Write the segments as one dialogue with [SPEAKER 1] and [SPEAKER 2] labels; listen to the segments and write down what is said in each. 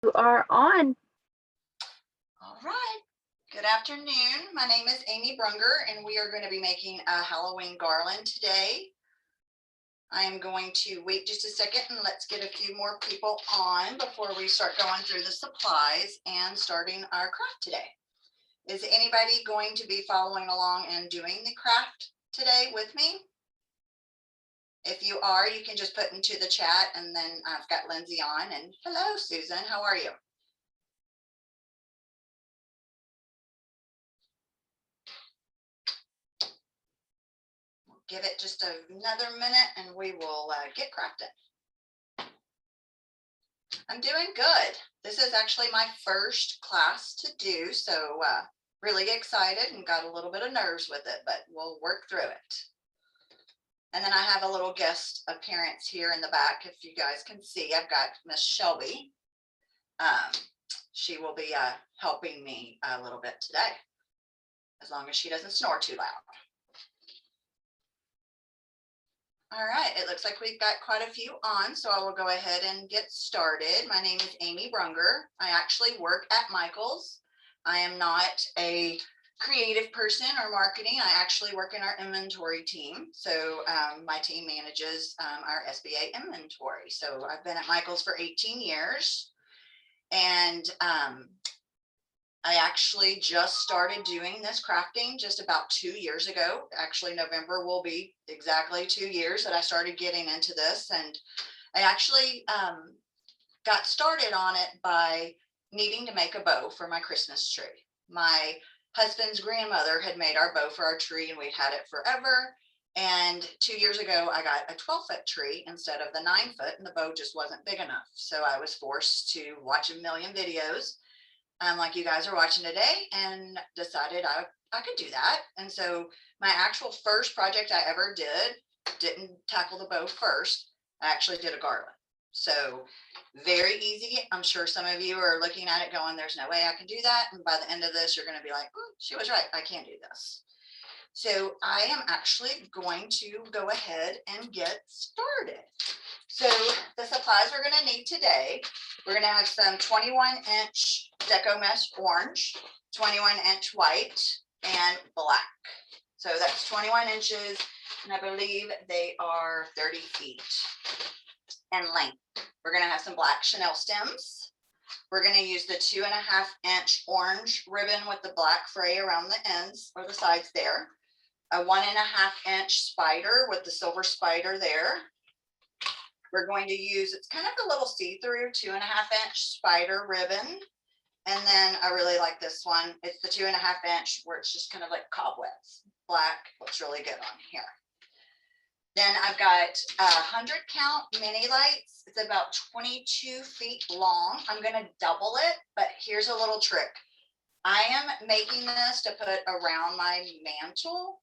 [SPEAKER 1] You are on.
[SPEAKER 2] All right. Good afternoon. My name is Amy Brunger, and we are going to be making a Halloween garland today. I am going to wait just a second and let's get a few more people on before we start going through the supplies and starting our craft today. Is anybody going to be following along and doing the craft today with me? If you are, you can just put into the chat, and then I've got Lindsay on. And hello, Susan. How are you? Give it just another minute and we will get crafting. I'm doing good. This is actually my first class to do, so really excited and got a little bit of nerves with it, but we'll work through it. And then I have a little guest appearance here in the back. If you guys can see, I've got Miss Shelby. She will be helping me a little bit today, as long as she doesn't snore too loud. All right, it looks like we've got quite a few on, so I will go ahead and get started. My name is Amy Brunger. I actually work at Michael's. I am not a creative person or marketing. I actually work in our inventory team. So my team manages our SBA inventory. So I've been at Michael's for 18 years. And I actually just started doing this crafting just about 2 years ago. Actually, November will be exactly 2 years that I started getting into this. And I actually got started on it by needing to make a bow for my Christmas tree. My husband's grandmother had made our bow for our tree, and we'd had it forever. And 2 years ago, I got a 12-foot tree instead of the 9-foot, and the bow just wasn't big enough. So I was forced to watch a million videos like you guys are watching today, and decided I could do that. And so my actual first project I ever didn't tackle the bow first. I actually did a garland. So very easy. I'm sure some of you are looking at it going, there's no way I can do that. And by the end of this, you're going to be like, she was right. I can't do this. So I am actually going to go ahead and get started. So the supplies we're going to need today, we're going to have some 21-inch deco mesh orange, 21-inch white, and black. So that's 21 inches, and I believe they are 30 feet in length. We're going to have some black chenille stems. We're going to use the 2.5-inch orange ribbon with the black fray around the ends or the sides there. A 1.5-inch spider with the silver spider there. We're going to use, it's kind of a little see-through 2.5-inch spider ribbon. And then I really like this one. It's the 2.5-inch where it's just kind of like cobwebs. Black looks really good on here. Then I've got 100 count mini lights. It's about 22 feet long. I'm going to double it, but here's a little trick. I am making this to put around my mantle.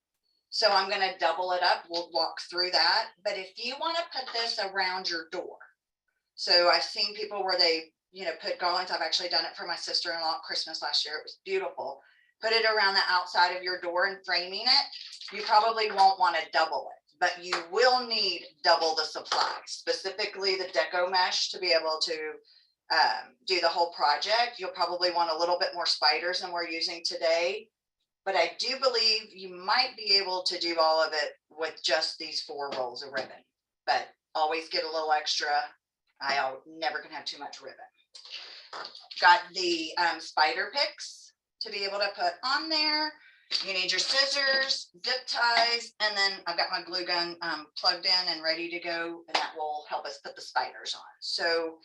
[SPEAKER 2] So I'm going to double it up. We'll walk through that. But if you want to put this around your door. So I've seen people where they, put garlands. I've actually done it for my sister-in-law at Christmas last year. It was beautiful. Put it around the outside of your door and framing it. You probably won't want to double it, but you will need double the supplies, specifically the deco mesh to be able to do the whole project. You'll probably want a little bit more spiders than we're using today. But I do believe you might be able to do all of it with just these 4 rolls of ribbon, but always get a little extra. I never can have too much ribbon. Got the spider picks to be able to put on there. You need your scissors, zip ties, and then I've got my glue gun plugged in and ready to go, and that will help us put the spiders on. So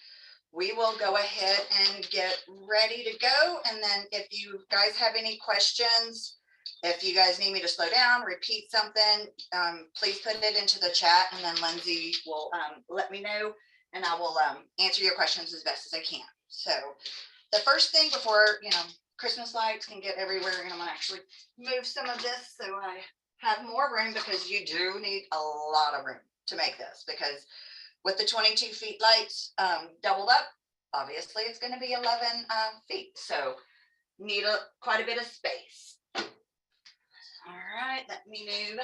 [SPEAKER 2] we will go ahead and get ready to go. And then if you guys have any questions, if you guys need me to slow down, repeat something, please put it into the chat, and then Lindsay will let me know, and I will answer your questions as best as I can. So the first thing before, Christmas lights can get everywhere, and I'm gonna actually move some of this so I have more room, because you do need a lot of room to make this, because with the 22 feet lights doubled up, obviously it's going to be 11 feet. So need quite a bit of space. All right, let me move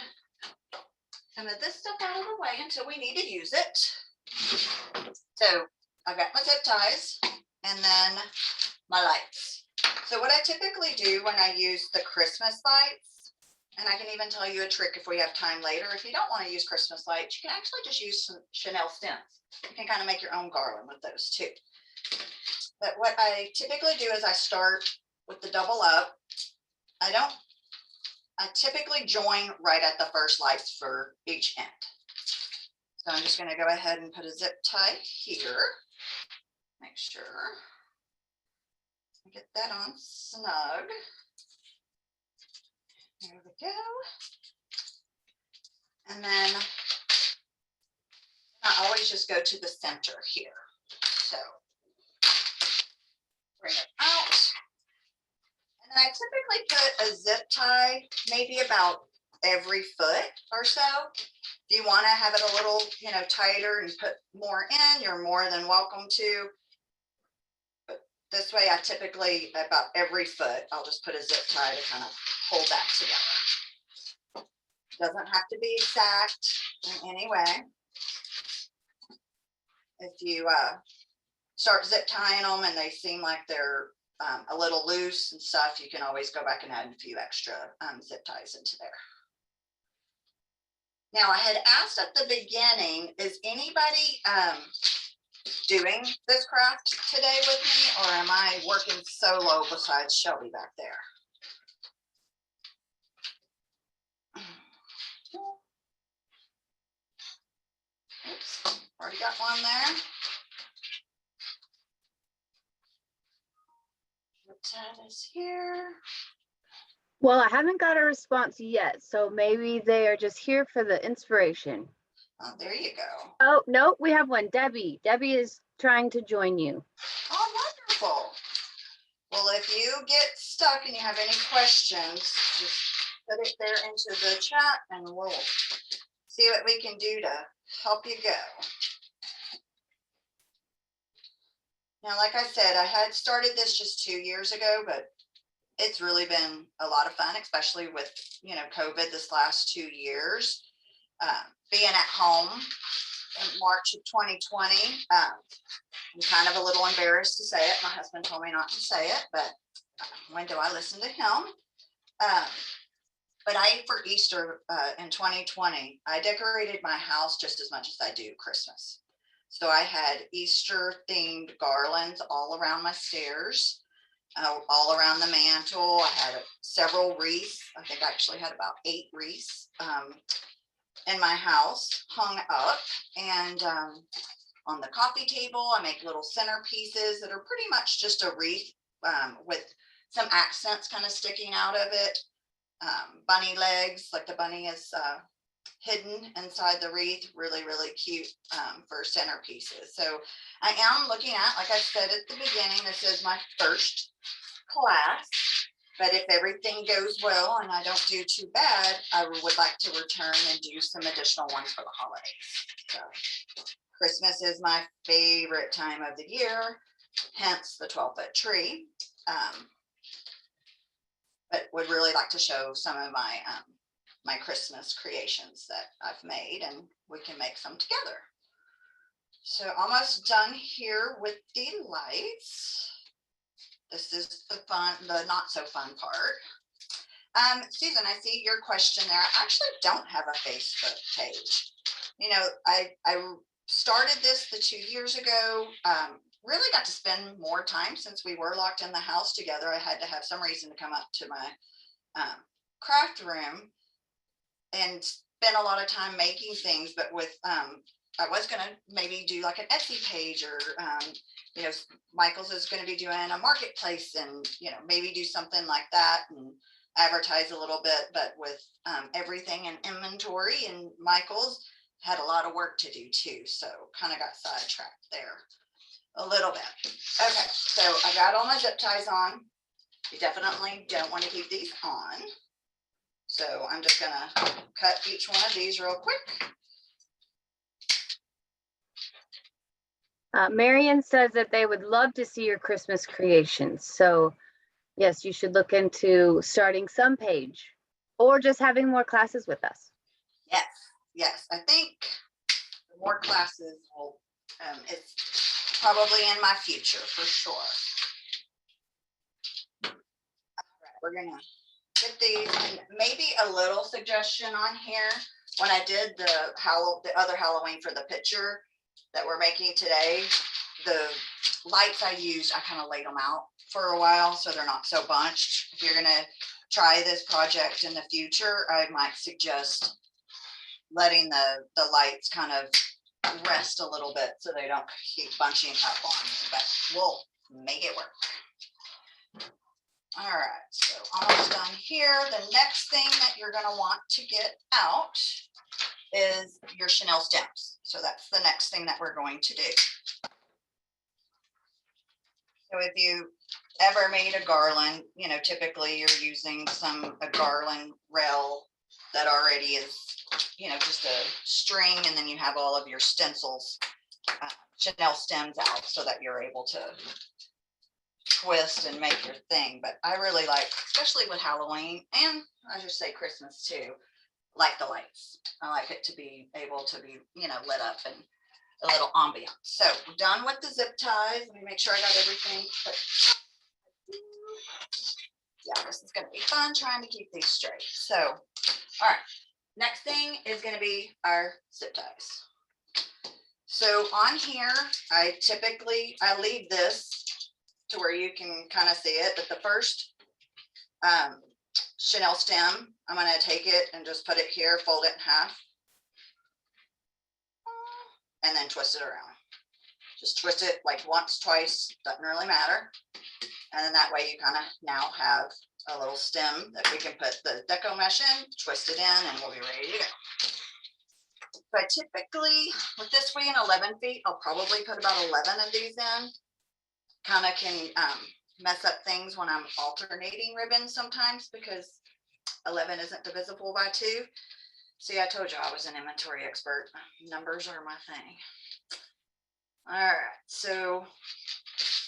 [SPEAKER 2] some of this stuff out of the way until we need to use it. So I've got my zip ties, and then my lights. So what I typically do when I use the Christmas lights, and I can even tell you a trick if we have time later, if you don't want to use Christmas lights, you can actually just use some Chenille stems. You can kind of make your own garland with those too. But what I typically do is I start with the double up. I typically join right at the first lights for each end. So I'm just going to go ahead and put a zip tie here. Make sure I get that on snug. There we go. And then I always just go to the center here. So bring it out. And then I typically put a zip tie maybe about every foot or so. If you want to have it a little, tighter and put more in, you're more than welcome to. But this way, I typically, about every foot, I'll just put a zip tie to kind of hold that together. Doesn't have to be exact in any way. If you start zip tying them and they seem like they're a little loose and stuff, you can always go back and add a few extra zip ties into there. Now, I had asked at the beginning, is anybody doing this craft today with me, or am I working solo besides Shelby back there? Oops, already got one there. That is here.
[SPEAKER 1] Well, I haven't got a response yet, so maybe they are just here for the inspiration.
[SPEAKER 2] Oh, there you go.
[SPEAKER 1] Oh, no, we have one. Debbie. Debbie is trying to join you.
[SPEAKER 2] Oh, wonderful. Well, if you get stuck and you have any questions, just put it there into the chat and we'll see what we can do to help you go. Now, like I said, I had started this just 2 years ago, but it's really been a lot of fun, especially with, COVID this last 2 years. Being at home in March of 2020, I'm kind of a little embarrassed to say it. My husband told me not to say it, but when do I listen to him? But for Easter in 2020, I decorated my house just as much as I do Christmas. So I had Easter themed garlands all around my stairs, all around the mantle. I had several wreaths. I think I actually had about 8 wreaths in my house hung up. And on the coffee table, I make little centerpieces that are pretty much just a wreath with some accents kind of sticking out of it. Bunny legs, like the bunny is hidden inside the wreath. Really, really cute for centerpieces. So I am looking at, like I said at the beginning, this is my first class, but if everything goes well and I don't do too bad, I would like to return and do some additional ones for the holidays. So Christmas is my favorite time of the year, hence the 12-foot tree. But would really like to show some of my my Christmas creations that I've made, and we can make some together. So almost done here with the lights. This is the not so fun part. Susan, I see your question there. I actually don't have a Facebook page. I started this the 2 years ago. Really got to spend more time since we were locked in the house together. I had to have some reason to come up to my craft room and spend a lot of time making things. But with I was going to maybe do like an Etsy page, or Michael's is going to be doing a marketplace, and maybe do something like that and advertise a little bit. But with everything in inventory, and Michael's had a lot of work to do too, so kind of got sidetracked there a little bit. Okay, so I got all my zip ties on. You definitely don't want to keep these on. So I'm just gonna cut each one of these real quick.
[SPEAKER 1] Marion says that they would love to see your Christmas creations. So yes, you should look into starting some page or just having more classes with us.
[SPEAKER 2] Yes. I think the more classes will, it's probably in my future for sure. All right, we're gonna get these, and maybe a little suggestion on here. When I did the other Halloween for the picture that we're making today, the lights I used, I kind of laid them out for a while so they're not so bunched. If you're gonna try this project in the future, I might suggest letting the lights kind of rest a little bit so they don't keep bunching up on you, but we'll make it work. All right, so almost done here. The next thing that you're going to want to get out is your Chenille stems. So that's the next thing that we're going to do. So if you ever made a garland, you know, typically you're using a garland rail that already is, you know, just a string, and then you have all of your stencils, Chenille stems out so that you're able to twist and make your thing. But I really like, especially with Halloween, and I should say Christmas too, like the lights. I like it to be able to be, you know, lit up and a little ambiance. So we're done with the zip ties. Let me make sure I got everything put. Yeah, this is going to be fun trying to keep these straight. So, all right, next thing is going to be our zip ties. So on here, I leave this to where you can kind of see it, but the first Chenille stem, I'm going to take it and just put it here, fold it in half, and then twist it around. Just twist it like once, twice, doesn't really matter. And then that way you kind of now have a little stem that we can put the deco mesh in, twist it in, and we'll be ready to go. But typically with this being 11 feet, I'll probably put about 11 of these in. Kind of can mess up things when I'm alternating ribbons sometimes because 11 isn't divisible by 2. See, I told you I was an inventory expert. Numbers are my thing. All right, so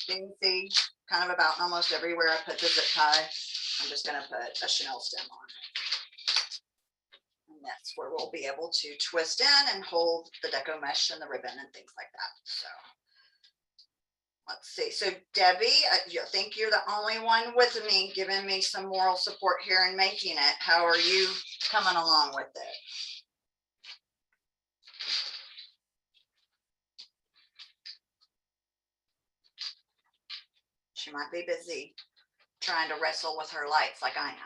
[SPEAKER 2] you can see kind of about almost everywhere I put the zip tie, I'm just going to put a Chenille stem on. And that's where we'll be able to twist in and hold the deco mesh and the ribbon and things like that. So let's see. So Debbie, I think you're the only one with me giving me some moral support here and making it. How are you coming along with it? She might be busy trying to wrestle with her lights like I am.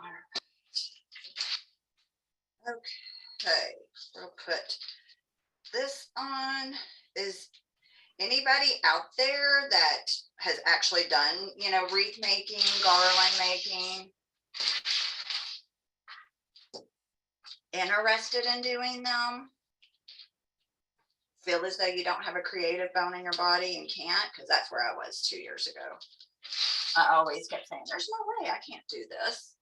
[SPEAKER 2] All right. Okay, we'll put this on. Is anybody out there that has actually done, you know, wreath making, garland making, interested in doing them? Feel as though you don't have a creative bone in your body and can't? Because that's where I was 2 years ago. I always kept saying, there's no way I can't do this.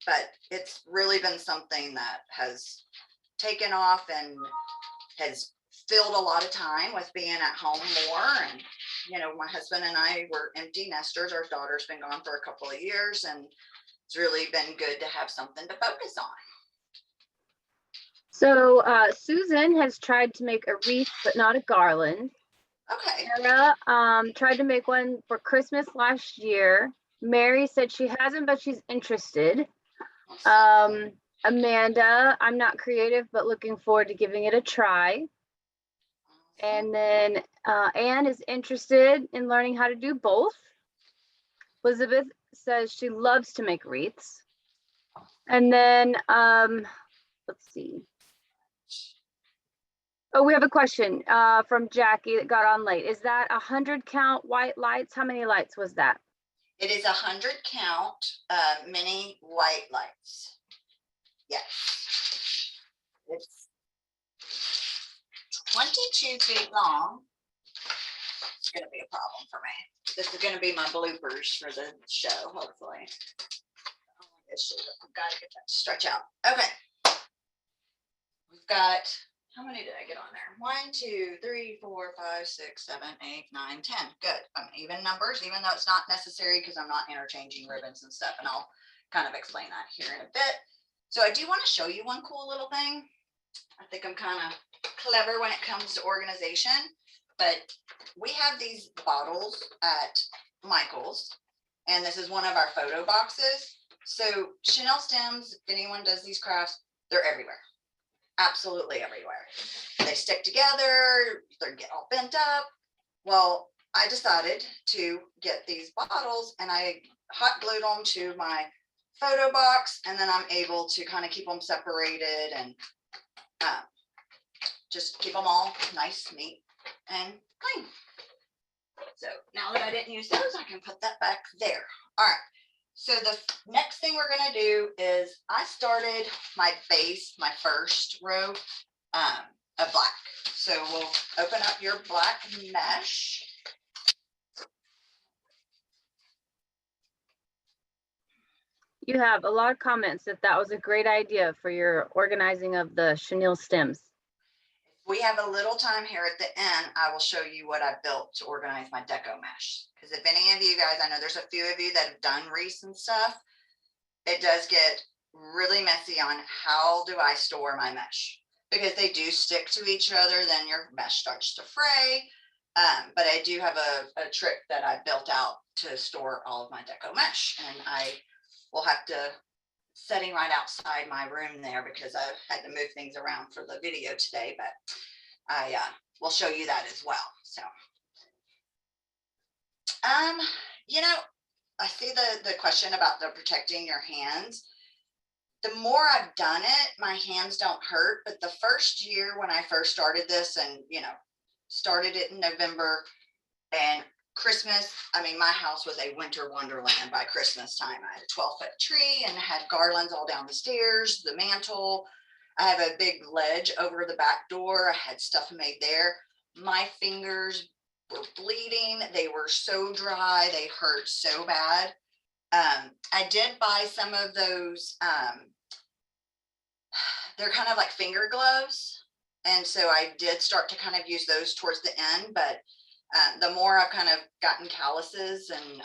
[SPEAKER 2] But it's really been something that has taken off and has filled a lot of time with being at home more. And, you know, my husband and I were empty nesters. Our daughter's been gone for a couple of years, and it's really been good to have something to focus on.
[SPEAKER 1] So Susan has tried to make a wreath, but not a garland.
[SPEAKER 2] Okay.
[SPEAKER 1] Sarah tried to make one for Christmas last year. Mary said she hasn't, but she's interested. Amanda, I'm not creative, but looking forward to giving it a try. And then Anne is interested in learning how to do both. Elizabeth says she loves to make wreaths. And then, let's see. Oh, we have a question from Jackie that got on late. Is that 100 count white lights? How many lights was that?
[SPEAKER 2] It is 100 count mini white lights. Yes. It's 22 feet long. It's going to be a problem for me. This is going to be my bloopers for the show, hopefully. I've got to get that to stretch out. Okay. We've got, how many did I get on there? 1, 2, 3, 4, 5, 6, 7, 8, 9, 10. Good. Even numbers, even though it's not necessary because I'm not interchanging ribbons and stuff. And I'll kind of explain that here in a bit. So I do want to show you one cool little thing. I think I'm kind of clever when it comes to organization, but we have these bottles at Michael's, and this is one of our photo boxes. So Chenille stems, if anyone does these crafts, they're everywhere, absolutely everywhere. They stick together, they get all bent up. Well, I decided to get these bottles and I hot glued them to my photo box, and then I'm able to kind of keep them separated and just keep them all nice, neat, and clean. So now that I didn't use those, I can put that back there. All right. So the next thing we're going to do is I started my base, my first row of black. So we'll open up your black mesh.
[SPEAKER 1] You have a lot of comments that was a great idea for your organizing of the chenille stems.
[SPEAKER 2] We have a little time here at the end. I will show you what I built to organize my deco mesh. Because if any of you guys, I know there's a few of you that have done wreaths and stuff, it does get really messy on how do I store my mesh, because they do stick to each other, then your mesh starts to fray. But I do have a trick that I built out to store all of my deco mesh, and I will have to setting right outside my room there because I had to move things around for the video today, but I will show you that as well. So, you know, I see the question about the protecting your hands. The more I've done it, my hands don't hurt. But the first year when I first started this, and started it in November, and Christmas, I mean, my house was a winter wonderland by Christmas time. I had a 12-foot tree and had garlands all down the stairs, the mantle. I have a big ledge over the back door. I had stuff made there. My fingers were bleeding. They were so dry. They hurt so bad. I did buy some of those. They're kind of like finger gloves. And so I did start to kind of use those towards the end, but the more I've kind of gotten calluses and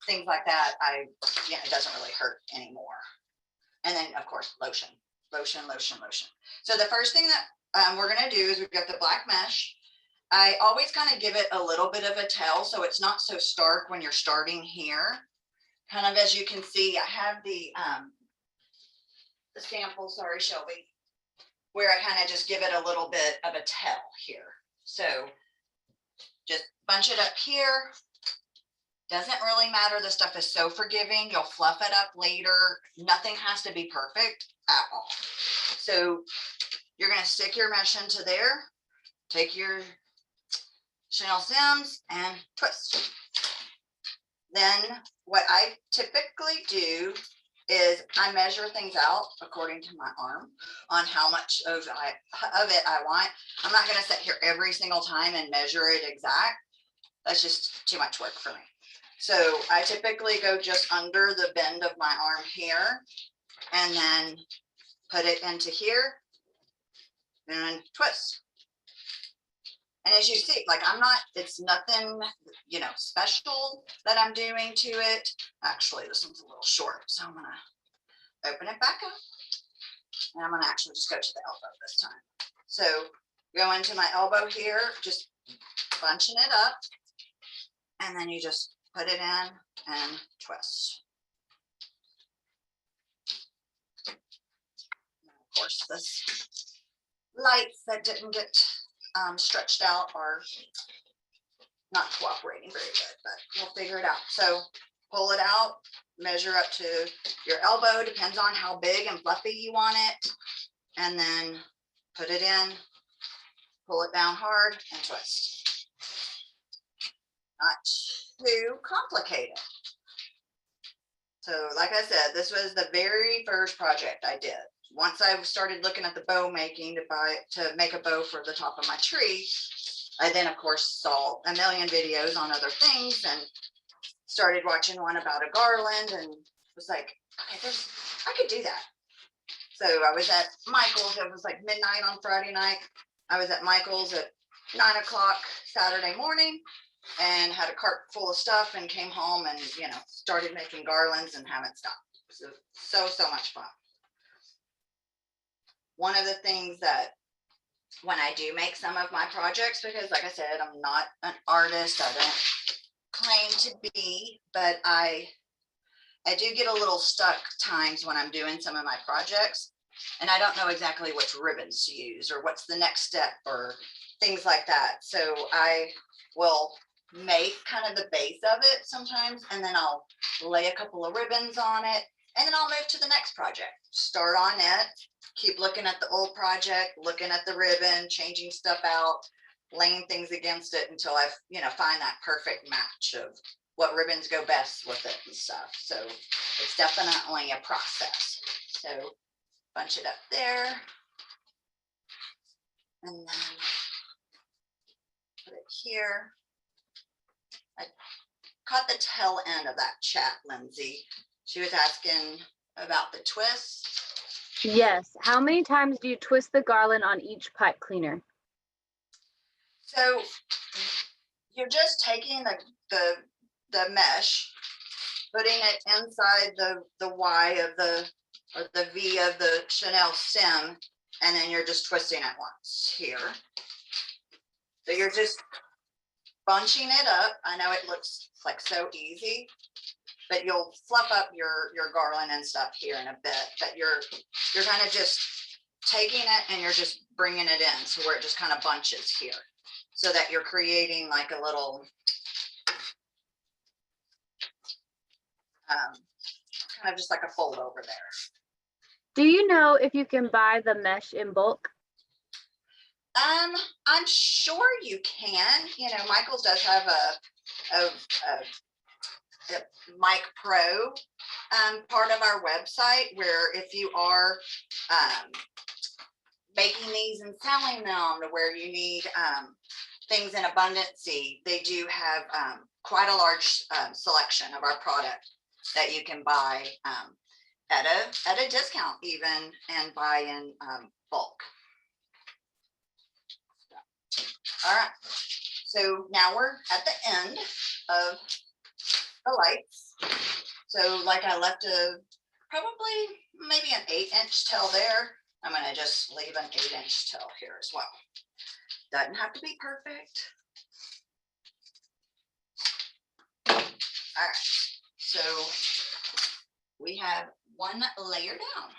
[SPEAKER 2] things like that, it doesn't really hurt anymore. And then of course, lotion. So the first thing that we're going to do is we've got the black mesh. I always kind of give it a little bit of a tail, so it's not so stark when you're starting here. Kind of, as you can see, I have the sample, sorry, Shelby, where I kind of just give it a little bit of a tail here. So just bunch it up here. Doesn't really matter. The stuff is so forgiving. You'll fluff it up later. Nothing has to be perfect at all. So you're going to stick your mesh into there. Take your chenille stems and twist. Then what I typically do is I measure things out according to my arm on how much of it I want. I'm not going to sit here every single time and measure it exact. That's just too much work for me. So I typically go just under the bend of my arm here and then put it into here and twist. And as you see, like it's nothing, special that I'm doing to it. Actually, this one's a little short, so I'm gonna open it back up. And I'm gonna actually just go to the elbow this time. So go into my elbow here, just bunching it up. And then you just put it in and twist. And of course, this lights that didn't get stretched out are not cooperating very good, but we'll figure it out. So pull it out, measure up to your elbow, depends on how big and fluffy you want it, and then put it in, pull it down hard and twist. Not too complicated. So like I said, this was the very first project I did. Once I started looking at the bow making to make a bow for the top of my tree, I then of course saw a million videos on other things and started watching one about a garland and was like, okay, I could do that. So I was at Michael's. It was like midnight on Friday night. I was at Michael's at 9 o'clock Saturday morning and had a cart full of stuff and came home and, started making garlands and haven't stopped. So much fun. one of the things that when I do make some of my projects, because like I said, I'm not an artist, I don't claim to be, but I do get a little stuck times when I'm doing some of my projects, and I don't know exactly which ribbons to use or what's the next step or things like that. So I will make kind of the base of it sometimes, and then I'll lay a couple of ribbons on it, and then I'll move to the next project, start on it, keep looking at the old project, looking at the ribbon, changing stuff out, laying things against it until I, find that perfect match of what ribbons go best with it and stuff. So it's definitely a process. So bunch it up there. And then put it here. I caught the tail end of that chat, Lindsay. She was asking about the twist.
[SPEAKER 1] Yes. How many times do you twist the garland on each pipe cleaner?
[SPEAKER 2] So you're just taking the mesh, putting it inside the Y of or the V of the Chenille stem, and then you're just twisting it once here. So you're just bunching it up. I know it looks like so easy, but you'll fluff up your garland and stuff here in a bit. But you're kind of just taking it and you're just bringing it in so where it just kind of bunches here, so that you're creating like a little kind of just like a fold over there.
[SPEAKER 1] Do you know if you can buy the mesh in bulk?
[SPEAKER 2] I'm sure you can. Michael's does have a Mike Pro part of our website, where if you are making these and selling them to where you need things in abundancy, they do have quite a large selection of our product that you can buy at a discount even, and buy in bulk. All right, so now we're at the end of the lights. So like I left probably maybe an 8-inch tail there. I'm gonna just leave an 8-inch tail here as well. Doesn't have to be perfect. All right, so we have one layer down.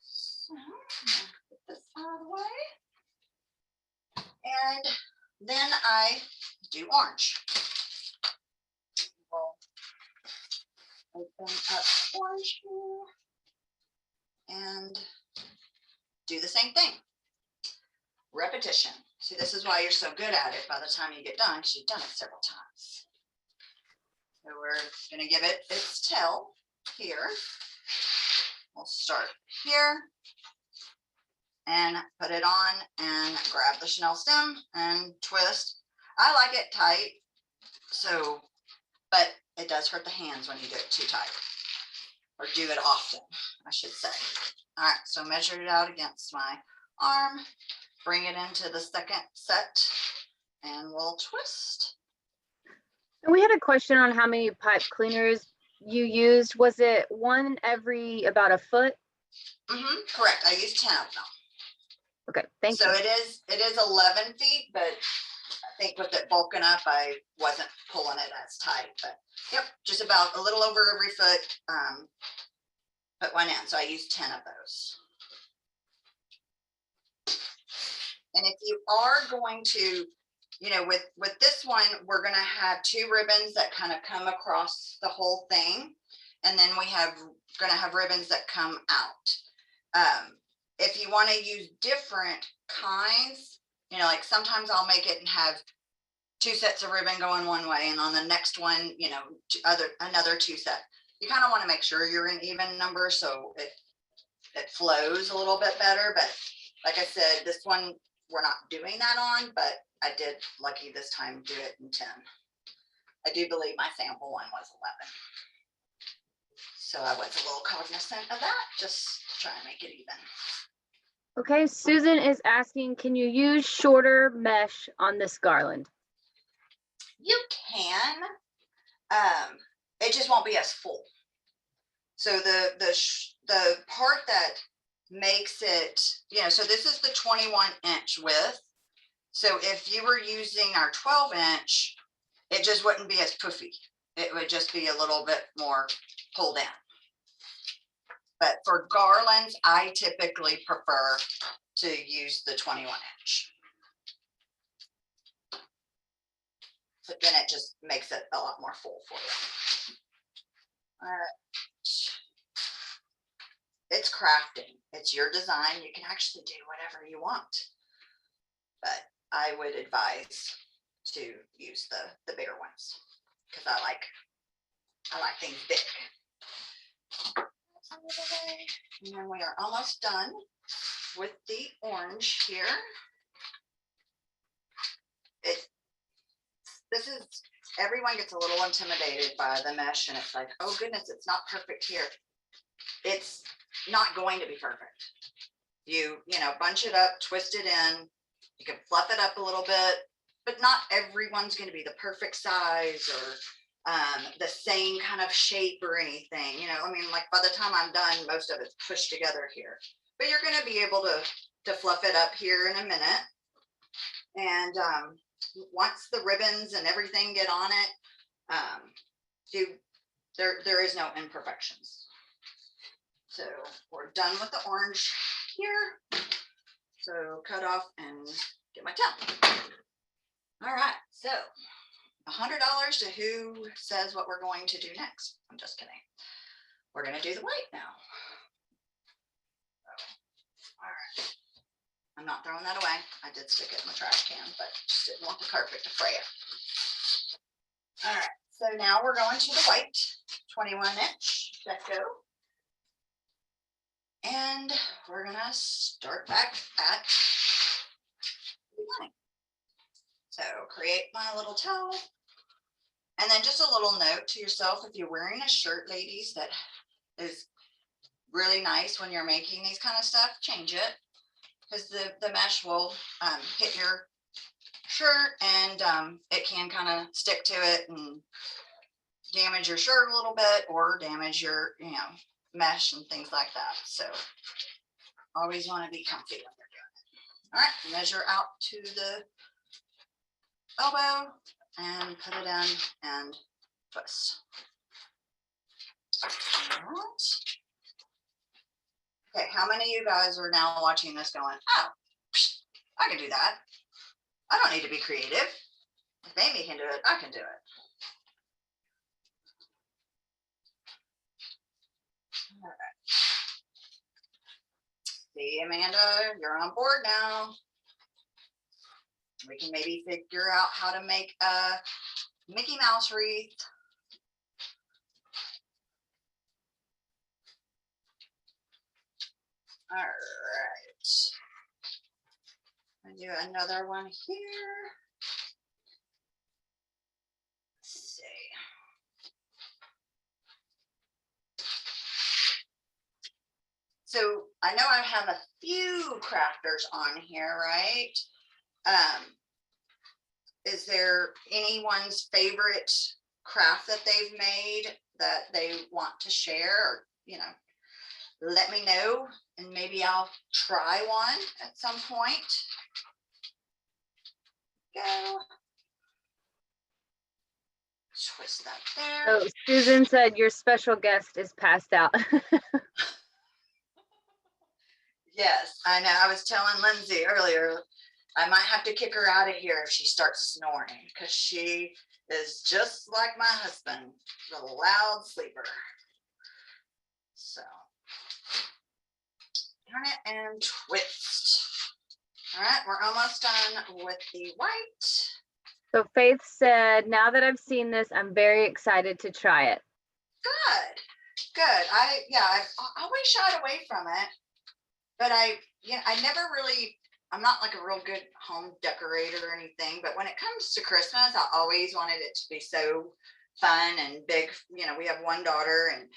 [SPEAKER 2] So I'm gonna put this out of the way. And then I do orange. We'll open up orange here and do the same thing. Repetition. See, this is why you're so good at it by the time you get done, because you've done it several times. So we're going to give it its tail here. We'll start here and put it on and grab the Chenille stem and twist. I like it tight, so, but it does hurt the hands when you do it too tight, or do it often, I should say. All right, so measure it out against my arm, bring it into the second set, and we'll twist.
[SPEAKER 1] We had a question on how many pipe cleaners you used. Was it one every about a foot?
[SPEAKER 2] Correct. I used 10 of them.
[SPEAKER 1] Okay, thank you.
[SPEAKER 2] So it is 11 feet, but I think with it bulking up, I wasn't pulling it as tight. But yep, just about a little over every foot. Put one in. So I used 10 of those. And if you are going to, with this one, we're going to have 2 ribbons that kind of come across the whole thing. And then we going to have ribbons that come out. If you want to use different kinds, like sometimes I'll make it and have 2 sets of ribbon going one way, and on the next one, another 2 set. You kind of want to make sure you're in even number so it flows a little bit better. But like I said, this one we're not doing that on, but I did lucky this time do it in 10. I do believe my sample one was 11. So I was a little cognizant of that, just try and make it even.
[SPEAKER 1] Okay, Susan is asking, can you use shorter mesh on this garland?
[SPEAKER 2] You can. It just won't be as full. So the part that makes it, so this is the 21-inch width. So if you were using our 12-inch, it just wouldn't be as poofy. It would just be a little bit more pulled in. But for garlands, I typically prefer to use the 21-inch. But then it just makes it a lot more full for you. All right. It's crafting. It's your design. You can actually do whatever you want. But I would advise to use the bigger ones because I like things big. And then we are almost done with the orange here. Everyone gets a little intimidated by the mesh and it's like, oh goodness, it's not perfect here. It's not going to be perfect. You bunch it up, twist it in, you can fluff it up a little bit, but not everyone's going to be the perfect size or the same kind of shape or anything. Like by the time I'm done, most of it's pushed together here, but you're going to be able to fluff it up here in a minute. And once the ribbons and everything get on it, there is no imperfections. So we're done with the orange here. So cut off and get my towel. All right, so $100 to who says what we're going to do next. I'm just kidding. We're going to do the white now. All right. I'm not throwing that away. I did stick it in the trash can, but just didn't want the carpet to fray it. All right, so now we're going to the white 21-inch deco. And we're going to start back at the beginning. So create my little towel. And then just a little note to yourself, if you're wearing a shirt, ladies, that is really nice when you're making these kind of stuff, change it. Because the mesh will hit your shirt and it can kind of stick to it and damage your shirt a little bit or damage your mesh and things like that. So always want to be comfy when you're doing it. All right, measure out to the elbow and put it in and twist. All right. Okay, how many of you guys are now watching this going, oh, I can do that. I don't need to be creative. If Amy can do it, I can do it. All right. See, Amanda, you're on board now. We can maybe figure out how to make a Mickey Mouse wreath. All right. I'll do another one here. Let's see. So I know I have a few crafters on here, right? Is there anyone's favorite craft that they've made that they want to share? Or, let me know and maybe I'll try one at some point. Go. Twist that there.
[SPEAKER 1] So Susan said your special guest is passed out.
[SPEAKER 2] Yes, I know. I was telling Lindsay earlier, I might have to kick her out of here if she starts snoring because she is just like my husband, the loud sleeper. So turn it and twist. All right, we're almost done with the white.
[SPEAKER 1] So Faith said, now that I've seen this, I'm very excited to try it.
[SPEAKER 2] Good. I've always shied away from it, but I never really, I'm not like a real good home decorator or anything, but when it comes to Christmas, I always wanted it to be so fun and big. We have one daughter and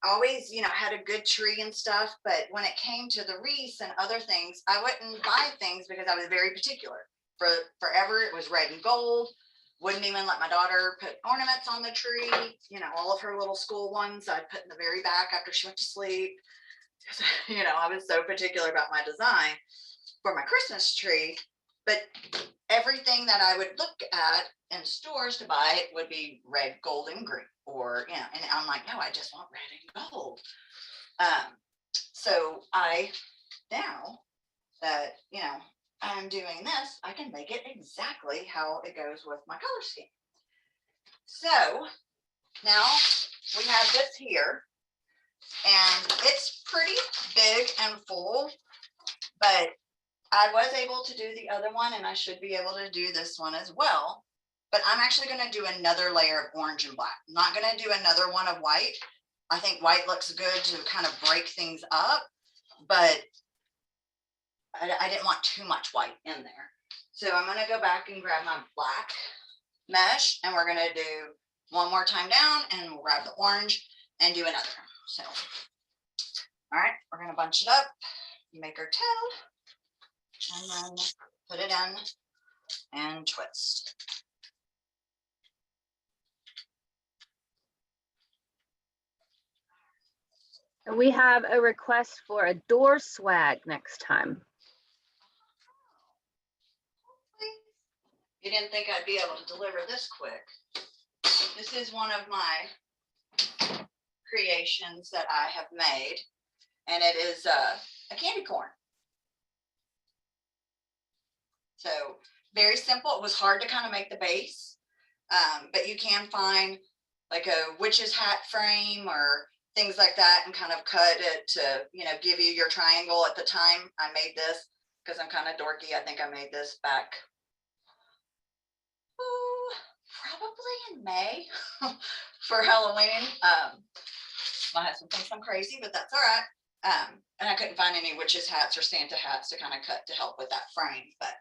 [SPEAKER 2] always, had a good tree and stuff, but when it came to the wreaths and other things, I wouldn't buy things because I was very particular. Forever, it was red and gold. Wouldn't even let my daughter put ornaments on the tree. All of her little school ones I'd put in the very back after she went to sleep. You know, I was so particular about my design for my Christmas tree, but everything that I would look at in stores to buy it would be red, gold, and green, or, you know, and I'm like, no, I just want red and gold. So I, now that, you know, I'm doing this, I can make it exactly how it goes with my color scheme. So now we have this here, and it's pretty big and full, but I was able to do the other one, and I should be able to do this one as well. But I'm actually going to do another layer of orange and black. I'm not going to do another one of white. I think white looks good to kind of break things up, but I didn't want too much white in there. So I'm going to go back and grab my black mesh, and we're going to do one more time down, and we'll grab the orange and do another. So, all right, we're going to bunch it up, make our tail, and then put it in and twist.
[SPEAKER 1] We have a request for a door swag next time.
[SPEAKER 2] You didn't think I'd be able to deliver this quick. This is one of my creations that I have made, and it is a candy corn. So very simple. It was hard to kind of make the base, but you can find like a witch's hat frame or things like that and kind of cut it to, you know, give you your triangle. At the time I made this, because I'm kind of dorky, I think I made this back, probably in May for Halloween. My husband thinks I'm crazy, but that's all right. And I couldn't find any witches hats or Santa hats to kind of cut to help with that frame, but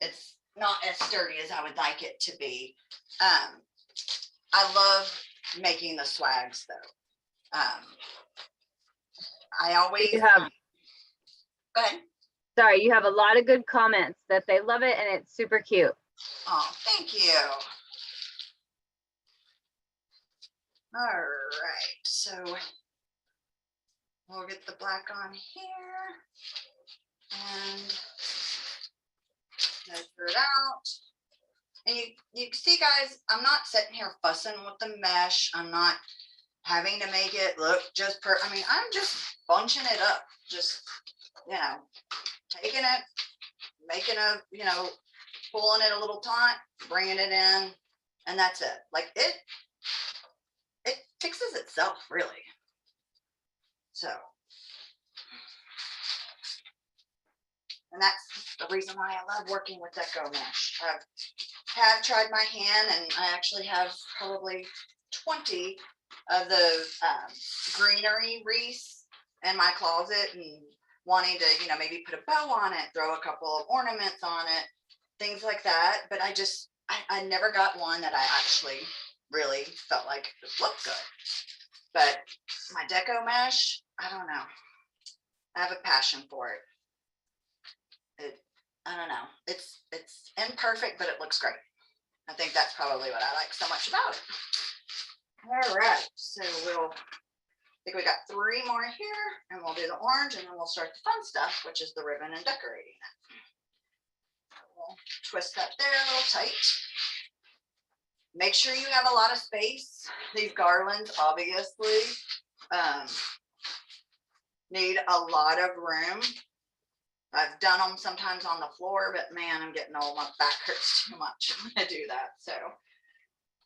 [SPEAKER 2] it's not as sturdy as I would like it to be. I love making the swags though. I always
[SPEAKER 1] You have,
[SPEAKER 2] go ahead.
[SPEAKER 1] sorry, you have a lot of good comments that they love it and it's super cute.
[SPEAKER 2] Oh, thank you. All right, so we'll get the black on here and measure it out. And you see, guys, I'm not sitting here fussing with the mesh. I'm not having to make it look just I mean, I'm just bunching it up, just, you know, taking it, making a, you know, pulling it a little taut, bringing it in, and that's it. Like it fixes itself, really. So, and that's the reason why I love working with deco mesh. Have tried my hand, and I actually have probably 20 of the greenery wreaths in my closet, and wanting to, you know, maybe put a bow on it, throw a couple of ornaments on it, things like that. But I never got one that I actually really felt like it looked good. But my deco mesh, I don't know. I have a passion for it. I don't know. It's imperfect, but it looks great. I think that's probably what I like so much about it. All right, so I think we got 3 more here, and we'll do the orange, and then we'll start the fun stuff, which is the ribbon and decorating it. We'll twist that there a little tight. Make sure you have a lot of space. These garlands obviously need a lot of room. I've done them sometimes on the floor, but man, I'm getting old. My back hurts too much when I do that. So,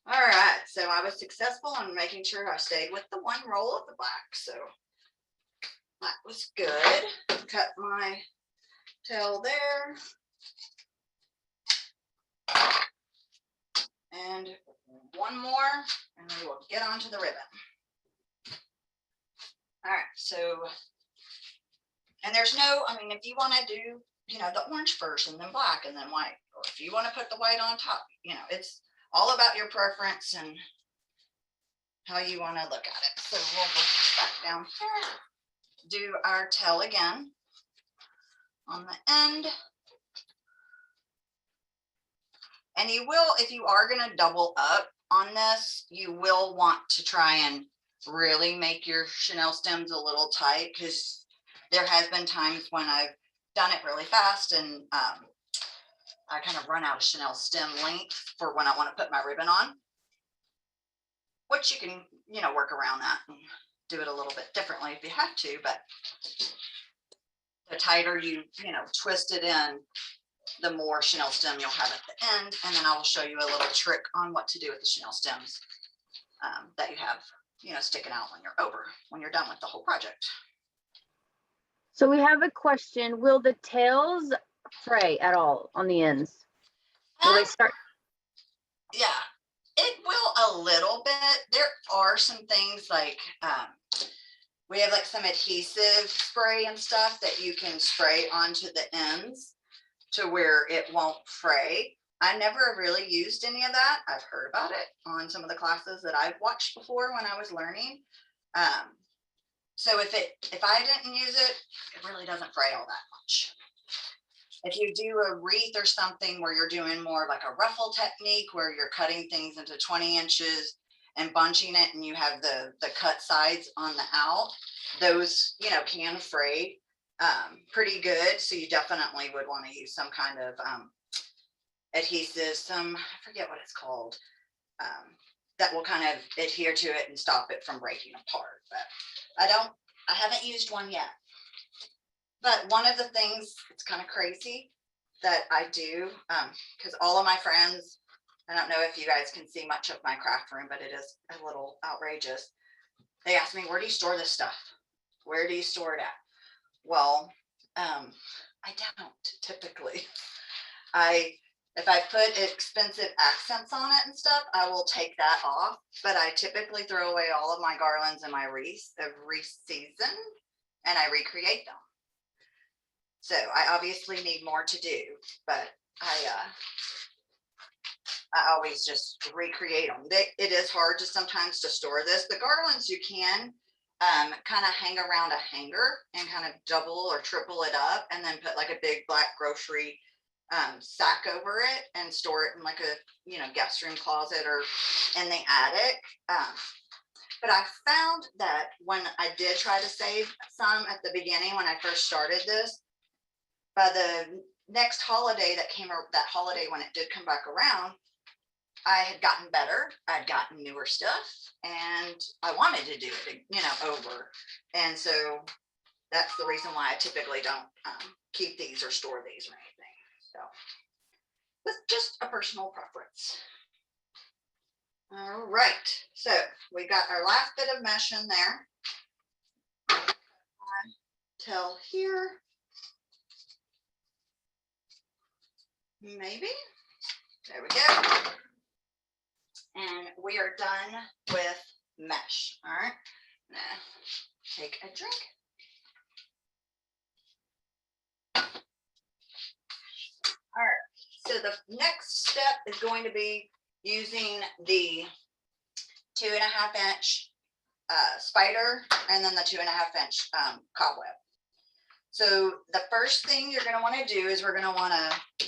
[SPEAKER 2] all right. So I was successful in making sure I stayed with the one roll of the black. So that was good. Cut my tail there. And one more, and then we'll get onto the ribbon. All right. So, and there's no, I mean, if you want to do, you know, the orange first and then black and then white, or if you want to put the white on top, you know, it's all about your preference and how you want to look at it. So we'll bring this back down here, do our tail again on the end. And you will, if you are going to double up on this, you will want to try and really make your chenille stems a little tight, because There has been times when I've done it really fast and I kind of run out of Chenille stem length for when I want to put my ribbon on, which you can, you know, work around that and do it a little bit differently if you have to, but the tighter you know, twist it in, the more Chenille stem you'll have at the end. And then I will show you a little trick on what to do with the Chenille stems that you have, you know, sticking out when you're done with the whole project.
[SPEAKER 1] So we have a question. Will the tails fray at all on the ends? Will they start?
[SPEAKER 2] Yeah, it will a little bit. There are some things like we have like some adhesive spray and stuff that you can spray onto the ends to where it won't fray. I never really used any of that. I've heard about it on some of the classes that I've watched before when I was learning. So if I didn't use it, it really doesn't fray all that much. If you do a wreath or something where you're doing more like a ruffle technique where you're cutting things into 20 inches and bunching it, and you have the cut sides on the out, those, you know, can fray pretty good. So you definitely would want to use some kind of adhesive, I forget what it's called, that will kind of adhere to it and stop it from breaking apart. But I haven't used one yet. But one of the things, it's kind of crazy that I do, because all of my friends, I don't know if you guys can see much of my craft room, but it is a little outrageous. They ask me, where do you store this stuff? Where do you store it at? Well, I don't typically. If I put expensive accents on it and stuff, I will take that off, but I typically throw away all of my garlands and my wreaths every season, and I recreate them. So I obviously need more to do, but I always just recreate them. It is hard to sometimes to store this. The garlands you can kind of hang around a hanger and kind of double or triple it up, and then put like a big black grocery sack over it and store it in like a, you know, guest room closet or in the attic. But I found that when I did try to save some at the beginning, when I first started this, by the next holiday that came, or that holiday when it did come back around, I had gotten better. I'd gotten newer stuff, and I wanted to do it, you know, over. And so that's the reason why I typically don't keep these or store these or anything. So it's just a personal preference. All right, so we got our last bit of mesh in there. Till here. Maybe. There we go. And we are done with mesh. All right. Now take a drink. All right. So the next step is going to be using the 2.5 inch spider and then the 2.5 inch cobweb. So the first thing you're going to want to do is we're going to want to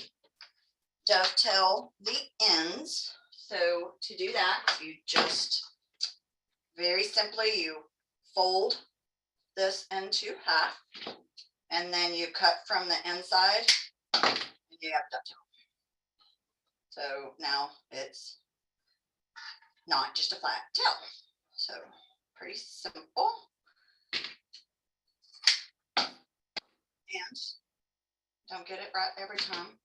[SPEAKER 2] dovetail the ends. So to do that, you just very simply, you fold this into half, and then you cut from the inside and you have dovetail. So now it's not just a flat tail. So pretty simple. And don't get it right every time.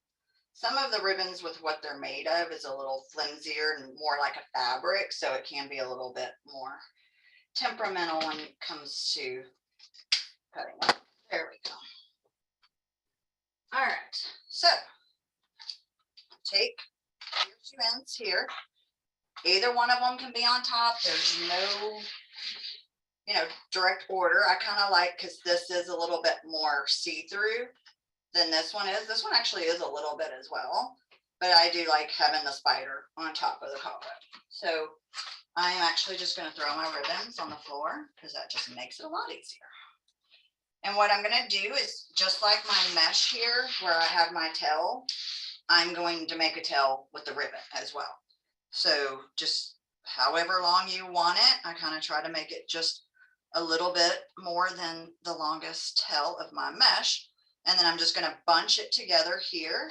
[SPEAKER 2] Some of the ribbons with what they're made of is a little flimsier and more like a fabric, so it can be a little bit more temperamental when it comes to cutting it. There we go. All right, so take your 2 ends here. Either one of them can be on top. There's no, you know, direct order. I kind of like, because this is a little bit more see-through than this one is. This one actually is a little bit as well, but I do like having the spider on top of the cobweb. So I am actually just going to throw my ribbons on the floor because that just makes it a lot easier. And what I'm going to do is, just like my mesh here where I have my tail, I'm going to make a tail with the ribbon as well. So just however long you want it, I kind of try to make it just a little bit more than the longest tail of my mesh. And then I'm just going to bunch it together here.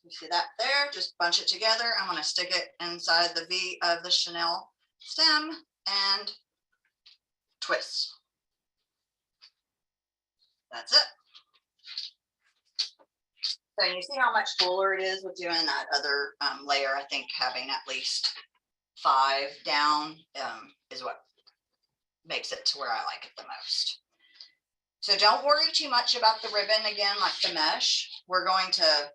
[SPEAKER 2] You see that there? Just bunch it together. I'm going to stick it inside the V of the chenille stem and twist. That's it. So you see how much fuller it is with doing that other layer. I think having at least 5 down is what makes it to where I like it the most. So don't worry too much about the ribbon again, like the mesh. We're going to,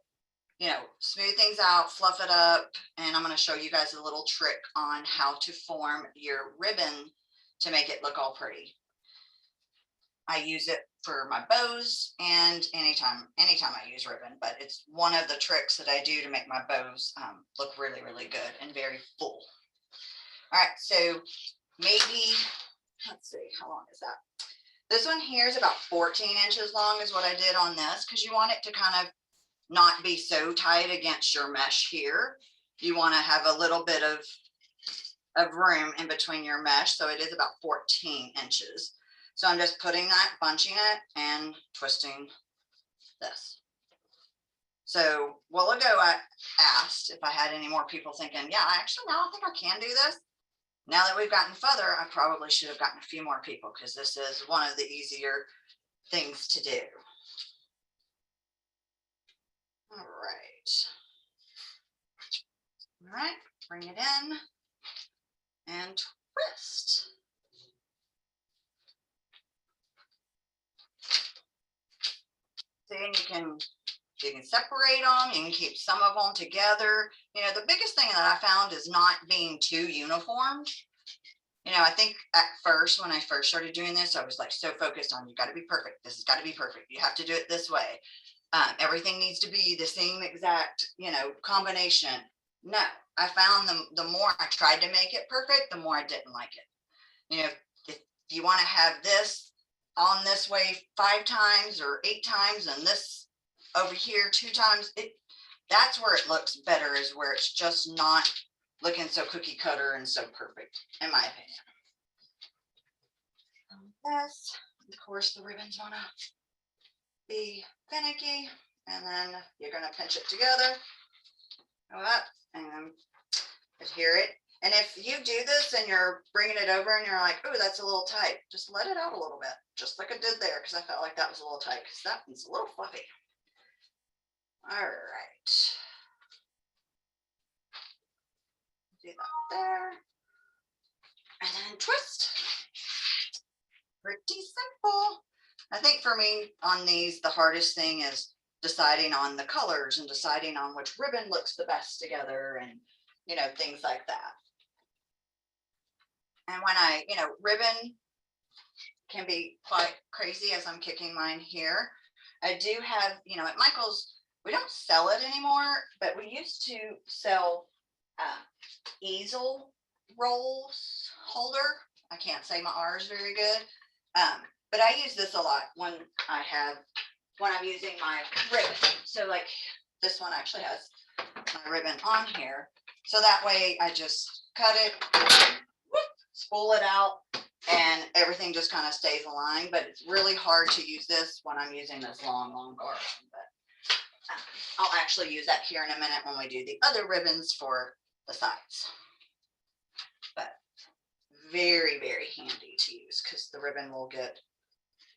[SPEAKER 2] you know, smooth things out, fluff it up, and I'm going to show you guys a little trick on how to form your ribbon to make it look all pretty. I use it for my bows and anytime I use ribbon, but it's one of the tricks that I do to make my bows look really, really good and very full. All right, so maybe, let's see, how long is that? This one here is about 14 inches long is what I did on this, because you want it to kind of not be so tight against your mesh here. You want to have a little bit of room in between your mesh, so it is about 14 inches. So I'm just putting that, bunching it, and twisting this. So a while ago, I asked if I had any more people thinking, yeah, actually, now I think I can do this. Now that we've gotten further, I probably should have gotten a few more people because this is one of the easier things to do. All right. All right, bring it in and twist. Then you can separate them, you can keep some of them together. You know, the biggest thing that I found is not being too uniform. You know, I think at first, when I first started doing this, I was like so focused on, you got to be perfect. This has got to be perfect. You have to do it this way. Everything needs to be the same exact, you know, combination. No, I found the more I tried to make it perfect, the more I didn't like it. You know, if you want to have this on this way 5 times or 8 times and this over here 2 times, that's where it looks better, is where it's just not looking so cookie cutter and so perfect, in my opinion. This, of course, the ribbons want to be finicky, and then you're going to pinch it together, go up, and then adhere it. And if you do this and you're bringing it over and you're like, oh, that's a little tight, just let it out a little bit, just like I did there, because I felt like that was a little tight, because that one's a little fluffy. All right. Do that there. And then twist. Pretty simple. I think for me on these, the hardest thing is deciding on the colors and deciding on which ribbon looks the best together and, you know, things like that. And when you know, ribbon can be quite crazy as I'm kicking mine here. I do have, you know, at Michael's, we don't sell it anymore, but we used to sell easel rolls holder. I can't say my R's very good. But I use this a lot when I'm using my ribbon. So like this one actually has my ribbon on here. So that way I just cut it, whoop, spool it out, and everything just kind of stays aligned. But it's really hard to use this when I'm using this long Garland. But I'll actually use that here in a minute when we do the other ribbons for the sides. But very, very handy to use because the ribbon will get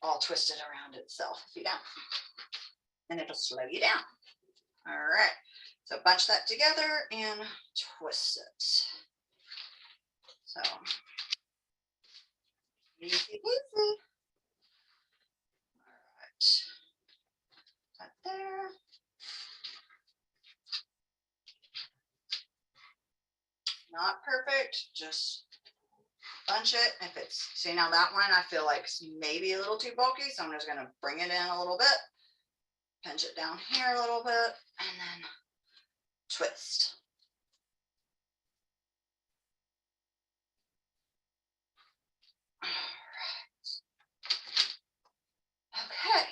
[SPEAKER 2] all twisted around itself if you don't, and it'll slow you down. All right, so bunch that together and twist it. So easy peasy. All right, that there. Not perfect, just bunch it. If it's, see now that one I feel like it's maybe a little too bulky, so I'm just going to bring it in a little bit, pinch it down here a little bit, and then twist. All right. Okay,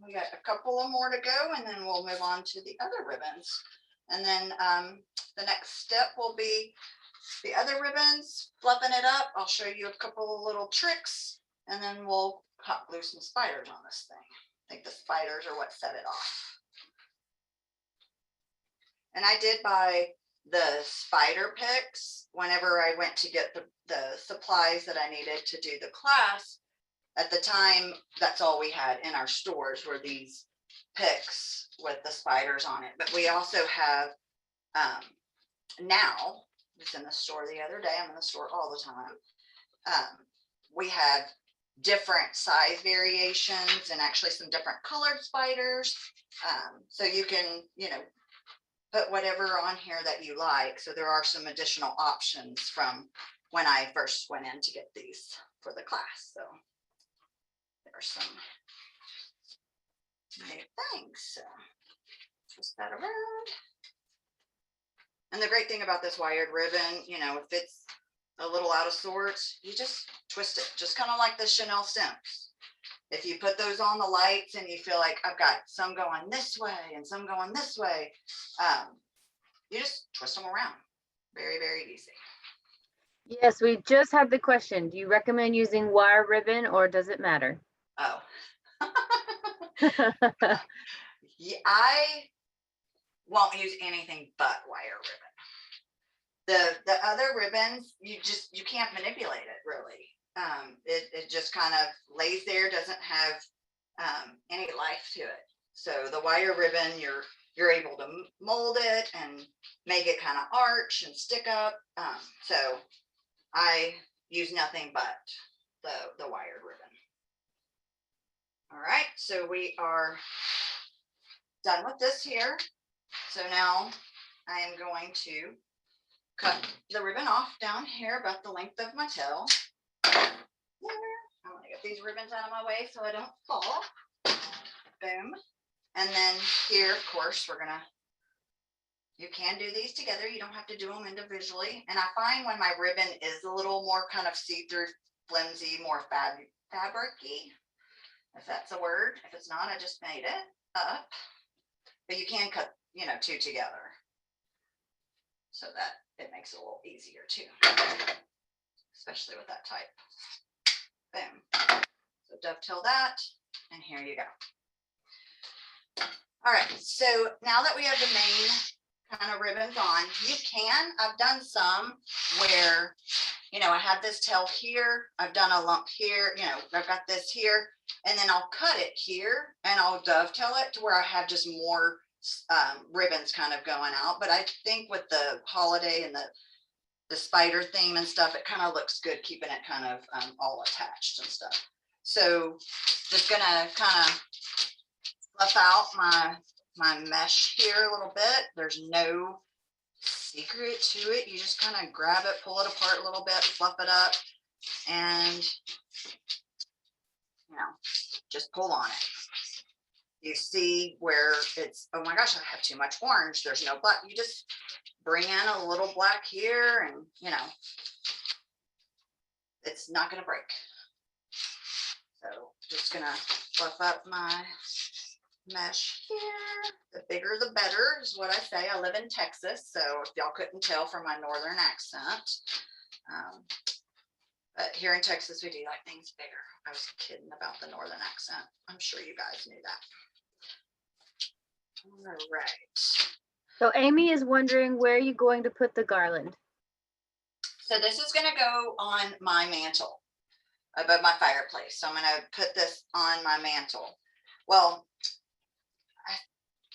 [SPEAKER 2] we got a couple of more to go, and then we'll move on to the other ribbons. And then the next step will be the other ribbons, fluffing it up. I'll show you a couple of little tricks, and then we'll hot glue some spiders on this thing. I think the spiders are what set it off. And I did buy the spider picks whenever I went to get the supplies that I needed to do the class. At the time, that's all we had in our stores were these picks with the spiders on it. But we also have now, I was in the store the other day, I'm in the store all the time. We have different size variations and actually some different colored spiders. So you can, put whatever on here that you like. So there are some additional options from when I first went in to get these for the class. So there are some new things. So twist that around. And the great thing about this wired ribbon, if it's a little out of sorts, you just twist it, just kind of like the Chenille stems. If you put those on the lights and you feel like I've got some going this way and some going this way, you just twist them around. Very, very easy.
[SPEAKER 1] Yes, we just had the question. Do you recommend using wire ribbon or does it matter?
[SPEAKER 2] Oh. Yeah, I won't use anything but wire ribbon. The other ribbons, you can't manipulate it really. It just kind of lays there, doesn't have any life to it. So the wire ribbon, you're able to mold it and make it kind of arch and stick up. So I use nothing but the wired ribbon. All right, so we are done with this here. So now I am going to cut the ribbon off down here about the length of my tail. I'm gonna get these ribbons out of my way so I don't fall. Boom. And then here, of course, you can do these together. You don't have to do them individually. And I find when my ribbon is a little more kind of see-through, flimsy, more fabric-y, if that's a word. If it's not, I just made it up. But you can cut, two together so that it makes it a little easier too, especially with that type. Boom. So dovetail that, and here you go. All right, so now that we have the main kind of ribbons on, I've done some where, I have this tail here, I've done a lump here, I've got this here, and then I'll cut it here and I'll dovetail it to where I have just more ribbons kind of going out. But I think with the holiday and the spider theme and stuff, it kind of looks good keeping it kind of all attached and stuff. So just gonna kind of fluff out my mesh here a little bit. There's no secret to it. You just kind of grab it, pull it apart a little bit, fluff it up, and just pull on it. You see where it's, oh my gosh, I have too much orange. There's no black. You just bring in a little black here and, it's not going to break. So just going to fluff up my mesh here. The bigger, the better is what I say. I live in Texas, so if y'all couldn't tell from my northern accent. But here in Texas, we do like things bigger. I was kidding about the northern accent. I'm sure you guys knew that. All right.
[SPEAKER 1] So Amy is wondering, where are you going to put the garland?
[SPEAKER 2] So this is going to go on my mantle above my fireplace. So I'm going to put this on my mantle. Well,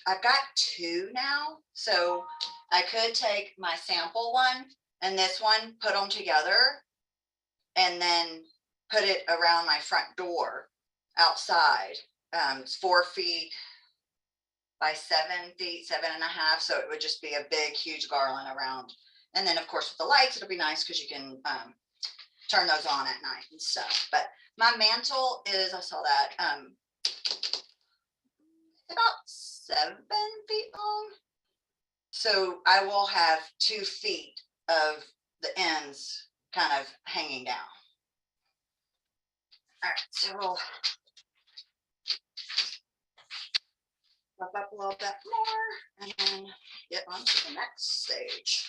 [SPEAKER 2] I've got two now. So I could take my sample one and this one, put them together, and then put it around my front door outside. It's 4 feet by 7 feet, 7.5. So it would just be a big, huge garland around. And then of course with the lights, it'll be nice because you can turn those on at night and stuff. But my mantle is, I saw that, about 7 feet long. So I will have 2 feet of the ends kind of hanging down. All right, so we'll fluff up a little bit more and then get on to the next stage.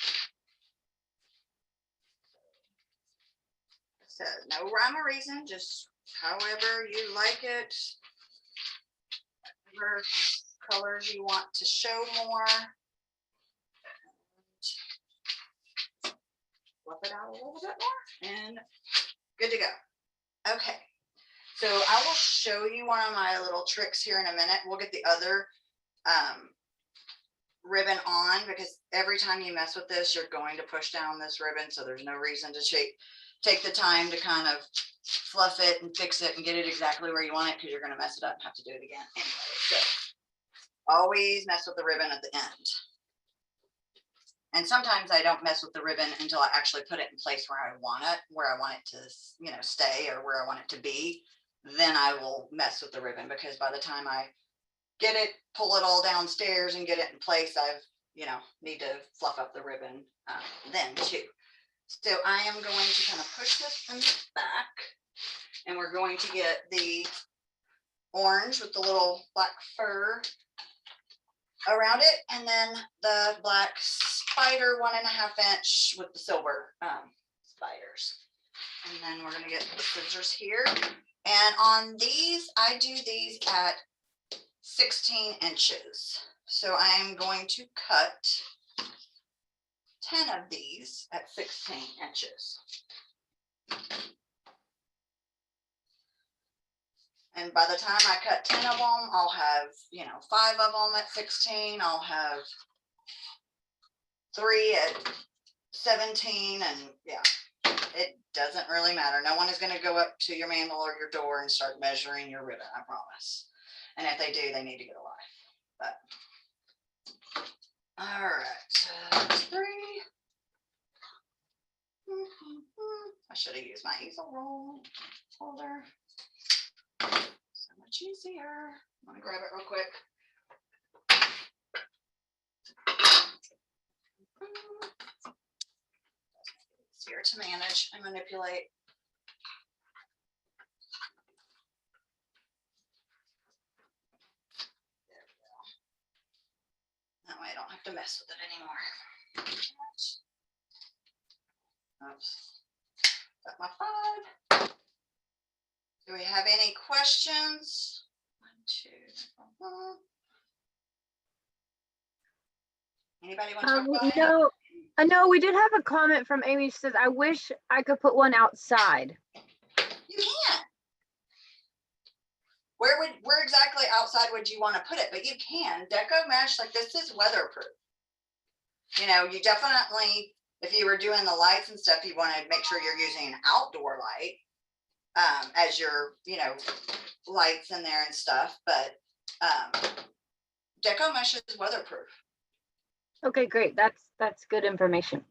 [SPEAKER 2] So no rhyme or reason, just however you like it. Whatever colors you want to show more. Fluff it out a little bit more and good to go. Okay, so I will show you one of my little tricks here in a minute. We'll get the other ribbon on, because every time you mess with this, you're going to push down this ribbon. So there's no reason to take the time to kind of fluff it and fix it and get it exactly where you want it, because you're going to mess it up and have to do it again anyway. So always mess with the ribbon at the end. And sometimes I don't mess with the ribbon until I actually put it in place where I want it to, you know, stay, or where I want it to be. Then I will mess with the ribbon, because by the time I get it, pull it all downstairs and get it in place, I've, you know, need to fluff up the ribbon then too. So I am going to kind of push this from the back, and we're going to get the orange with the little black fur around it, and then the black spider 1.5 inch with the silver spiders. And then we're going to get the scissors here. And on these, I do these at 16 inches. So I am going to cut 10 of these at 16 inches. And by the time I cut 10 of them, I'll have, you know, 5 of them at 16. I'll have 3 at 17. And yeah, it doesn't really matter. No one is going to go up to your mantle or your door and start measuring your ribbon, I promise. And if they do, they need to get a life. But all right, 3. I should have used my easel roll holder. So much easier. I'm gonna grab it real quick. Easier to manage and manipulate. That way I don't have to mess with it anymore. Oops. Got my 5. Do we have any questions? 1, 2, 3. Anybody want to talk about it?
[SPEAKER 1] No, I know we did have a comment from Amy. She says, I wish I could put one outside.
[SPEAKER 2] You can. Where exactly outside would you want to put it? But you can. Deco mesh, like this, is weatherproof. You know, you definitely, if you were doing the lights and stuff, you want to make sure you're using an outdoor light as your, you know, lights in there and stuff. But deco mesh is weatherproof.
[SPEAKER 1] Okay, great. That's good information.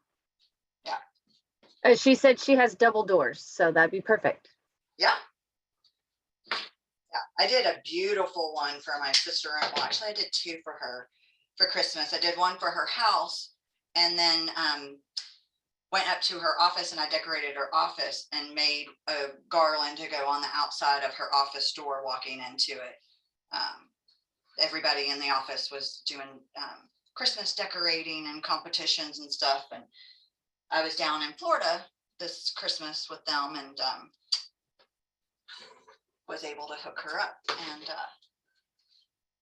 [SPEAKER 2] Yeah.
[SPEAKER 1] She said she has double doors, so that'd be perfect.
[SPEAKER 2] Yeah. Yeah, I did a beautiful one for my sister-in-law. Actually, I did 2 for her for Christmas. I did one for her house, and then went up to her office and I decorated her office and made a garland to go on the outside of her office door walking into it. Everybody in the office was doing Christmas decorating and competitions and stuff. And I was down in Florida this Christmas with them, and was able to hook her up and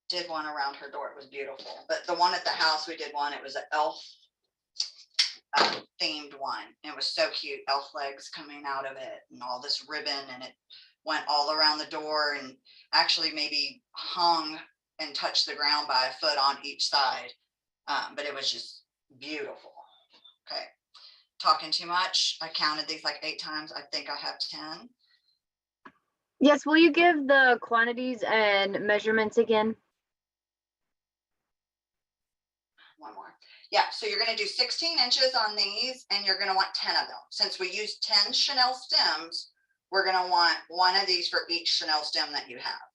[SPEAKER 2] did one around her door. It was beautiful. But the one at the house, we did one, it was an elf themed one. It was so cute, elf legs coming out of it and all this ribbon, and it went all around the door and actually maybe hung and touched the ground by a foot on each side. But it was just beautiful. Okay, talking too much. I counted these like 8 times. I think I have 10.
[SPEAKER 1] Yes, will you give the quantities and measurements again?
[SPEAKER 2] One more. Yeah, so you're going to do 16 inches on these, and you're going to want 10 of them. Since we use 10 Chenille stems, we're going to want 1 of these for each Chenille stem that you have.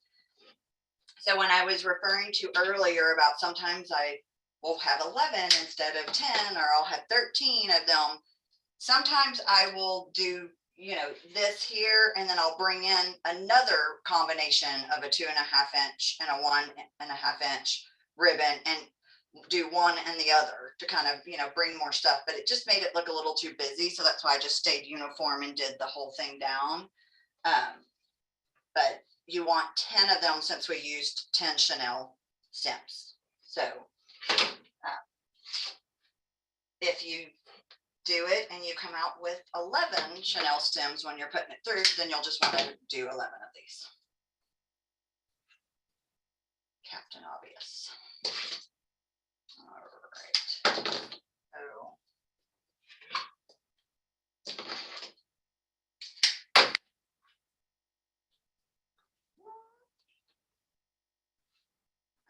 [SPEAKER 2] So when I was referring to earlier about sometimes I will have 11 instead of 10, or I'll have 13 of them, sometimes I will do, you know, this here, and then I'll bring in another combination of a 2.5 inch and a 1.5 inch ribbon. And do one and the other to kind of, bring more stuff, but it just made it look a little too busy. So that's why I just stayed uniform and did the whole thing down. But you want 10 of them since we used 10 Chenille stems. So if you do it and you come out with 11 Chenille stems when you're putting it through, then you'll just want to do 11 of these. Captain Obvious. All right. Oh.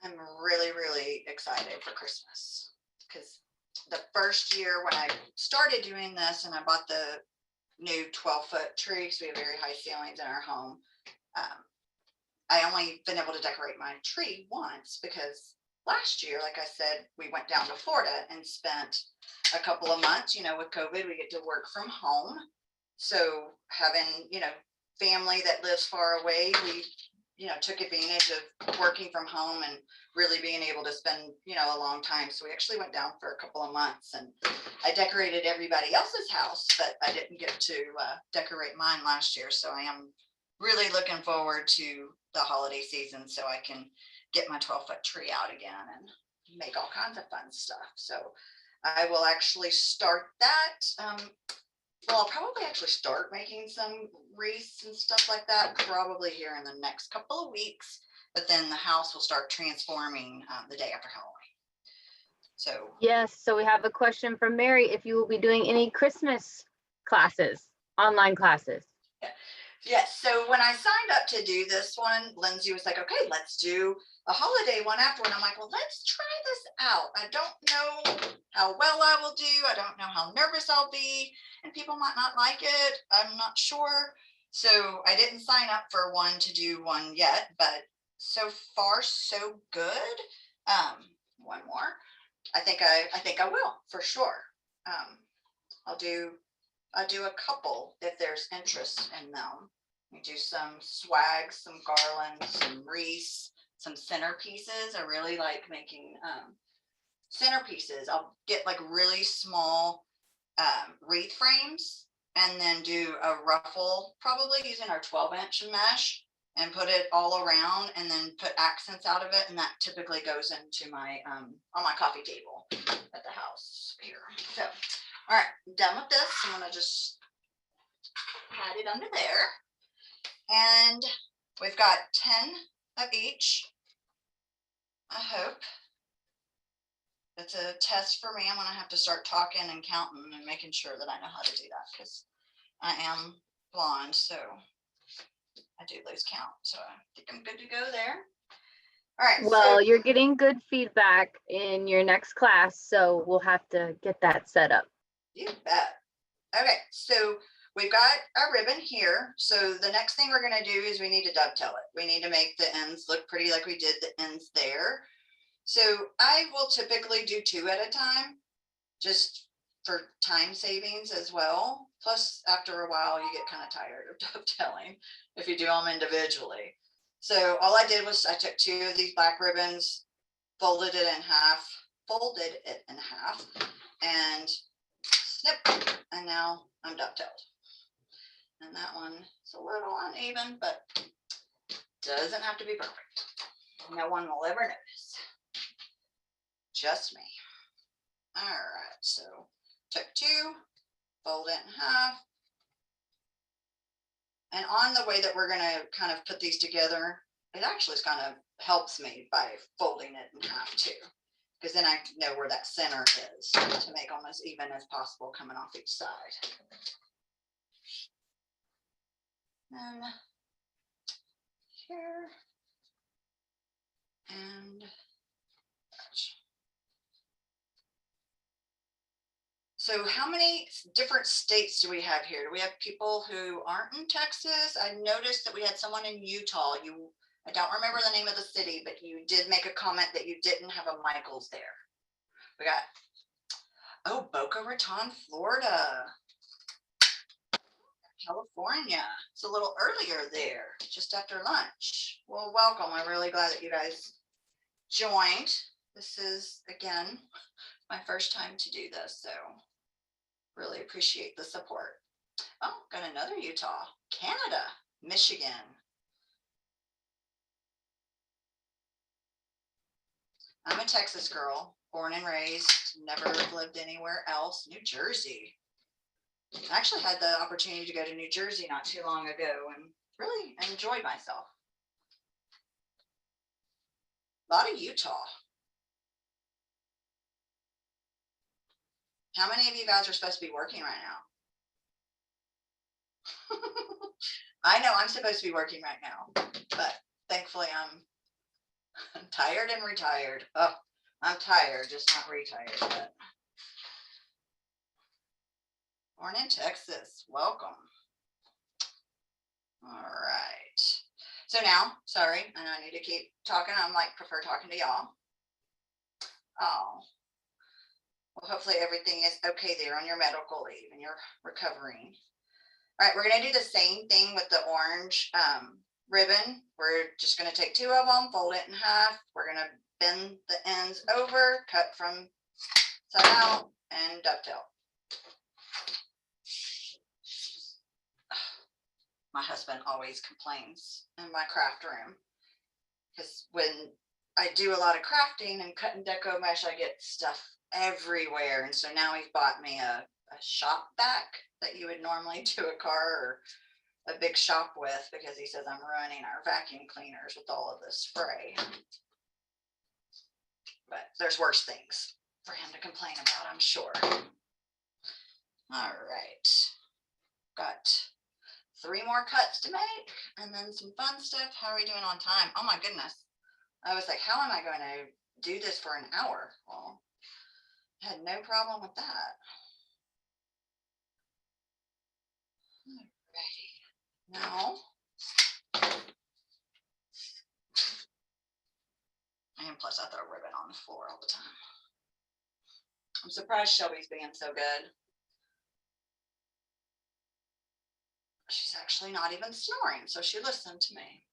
[SPEAKER 2] I'm really, really excited for Christmas because the first year when I started doing this and I bought the new 12-foot tree, because we have very high ceilings in our home, I only been able to decorate my tree once because last year, like I said, we went down to Florida and spent a couple of months, with COVID, we get to work from home. So having, family that lives far away, we took advantage of working from home and really being able to spend, a long time. So we actually went down for a couple of months and I decorated everybody else's house, but I didn't get to decorate mine last year. So I am really looking forward to the holiday season so I can get my 12-foot tree out again and make all kinds of fun stuff. So I will actually start that. Well, I'll probably actually start making some wreaths and stuff like that probably here in the next couple of weeks, but then the house will start transforming the day after Halloween. So
[SPEAKER 1] yes, so we have a question from Mary, if you will be doing any Christmas classes, online classes.
[SPEAKER 2] Yes, so when I signed up to do this one, Lindsay was like, okay, let's do a holiday one after. And I'm like, well, let's try this out. I don't know how well I will do. I don't know how nervous I'll be. And people might not like it. I'm not sure. So I didn't sign up for one to do one yet, but so far so good. One more. I think I will for sure. I'll do a couple if there's interest in them. We do some swag, some garlands, some wreaths, some centerpieces. I really like making centerpieces. I'll get like really small wreath frames and then do a ruffle, probably using our 12-inch mesh, and put it all around and then put accents out of it. And that typically goes into my on my coffee table at the house here. So all right, I'm done with this. I'm gonna just hide it under there. And we've got 10 of each. I hope. It's a test for me. I'm gonna have to start talking and counting and making sure that I know how to do that because I am blind, so I do lose count. So I think I'm good to go there. All right.
[SPEAKER 1] Well, you're getting good feedback in your next class, so we'll have to get that set up.
[SPEAKER 2] You bet. Okay, so we've got our ribbon here. So the next thing we're going to do is we need to dovetail it. We need to make the ends look pretty like we did the ends there. So I will typically do 2 at a time, just for time savings as well. Plus, after a while, you get kind of tired of dovetailing if you do them individually. So all I did was I took 2 of these black ribbons, folded it in half, and snip, and now I'm dovetailed. And that one is a little uneven, but doesn't have to be perfect. No one will ever notice. Just me. All right, so took 2, fold it in half. And on the way that we're gonna kind of put these together, it actually kind of helps me by folding it in half too, because then I know where that center is to make them as even as possible coming off each side. And here and touch. So how many different states do we have here? Do we have people who aren't in Texas? I noticed that we had someone in Utah. I don't remember the name of the city, but you did make a comment that you didn't have a Michael's there. We got, Boca Raton, Florida. California. It's a little earlier there, just after lunch. Well, welcome. I'm really glad that you guys joined. This is, again, my first time to do this, so really appreciate the support. Oh, got another Utah, Canada, Michigan. I'm a Texas girl, born and raised, never lived anywhere else. New Jersey. I actually had the opportunity to go to New Jersey not too long ago and really enjoyed myself. A lot of Utah. How many of you guys are supposed to be working right now? I know I'm supposed to be working right now, but thankfully I'm tired and retired. Oh, I'm tired, just not retired yet. Born in Texas, welcome. All right. So now, sorry, and I need to keep talking. I'm like, prefer talking to y'all. Oh, well, hopefully everything is okay there on your medical leave and you're recovering. All right, we're gonna do the same thing with the orange ribbon. We're just gonna take 2 of them, fold it in half. We're gonna bend the ends over, cut from side out, and dovetail. My husband always complains in my craft room because when I do a lot of crafting and cutting deco mesh, I get stuff everywhere. And so now he's bought me a shop vac that you would normally do a car or a big shop with, because he says I'm ruining our vacuum cleaners with all of this spray. But there's worse things for him to complain about, I'm sure. All right, got 3 more cuts to make and then some fun stuff. How are we doing on time? Oh my goodness. I was like, how am I going to do this for an hour? Well, I had no problem with that. Alrighty. Now, and plus I throw ribbon on the floor all the time. I'm surprised Shelby's being so good. She's actually not even snoring, so she listened to me.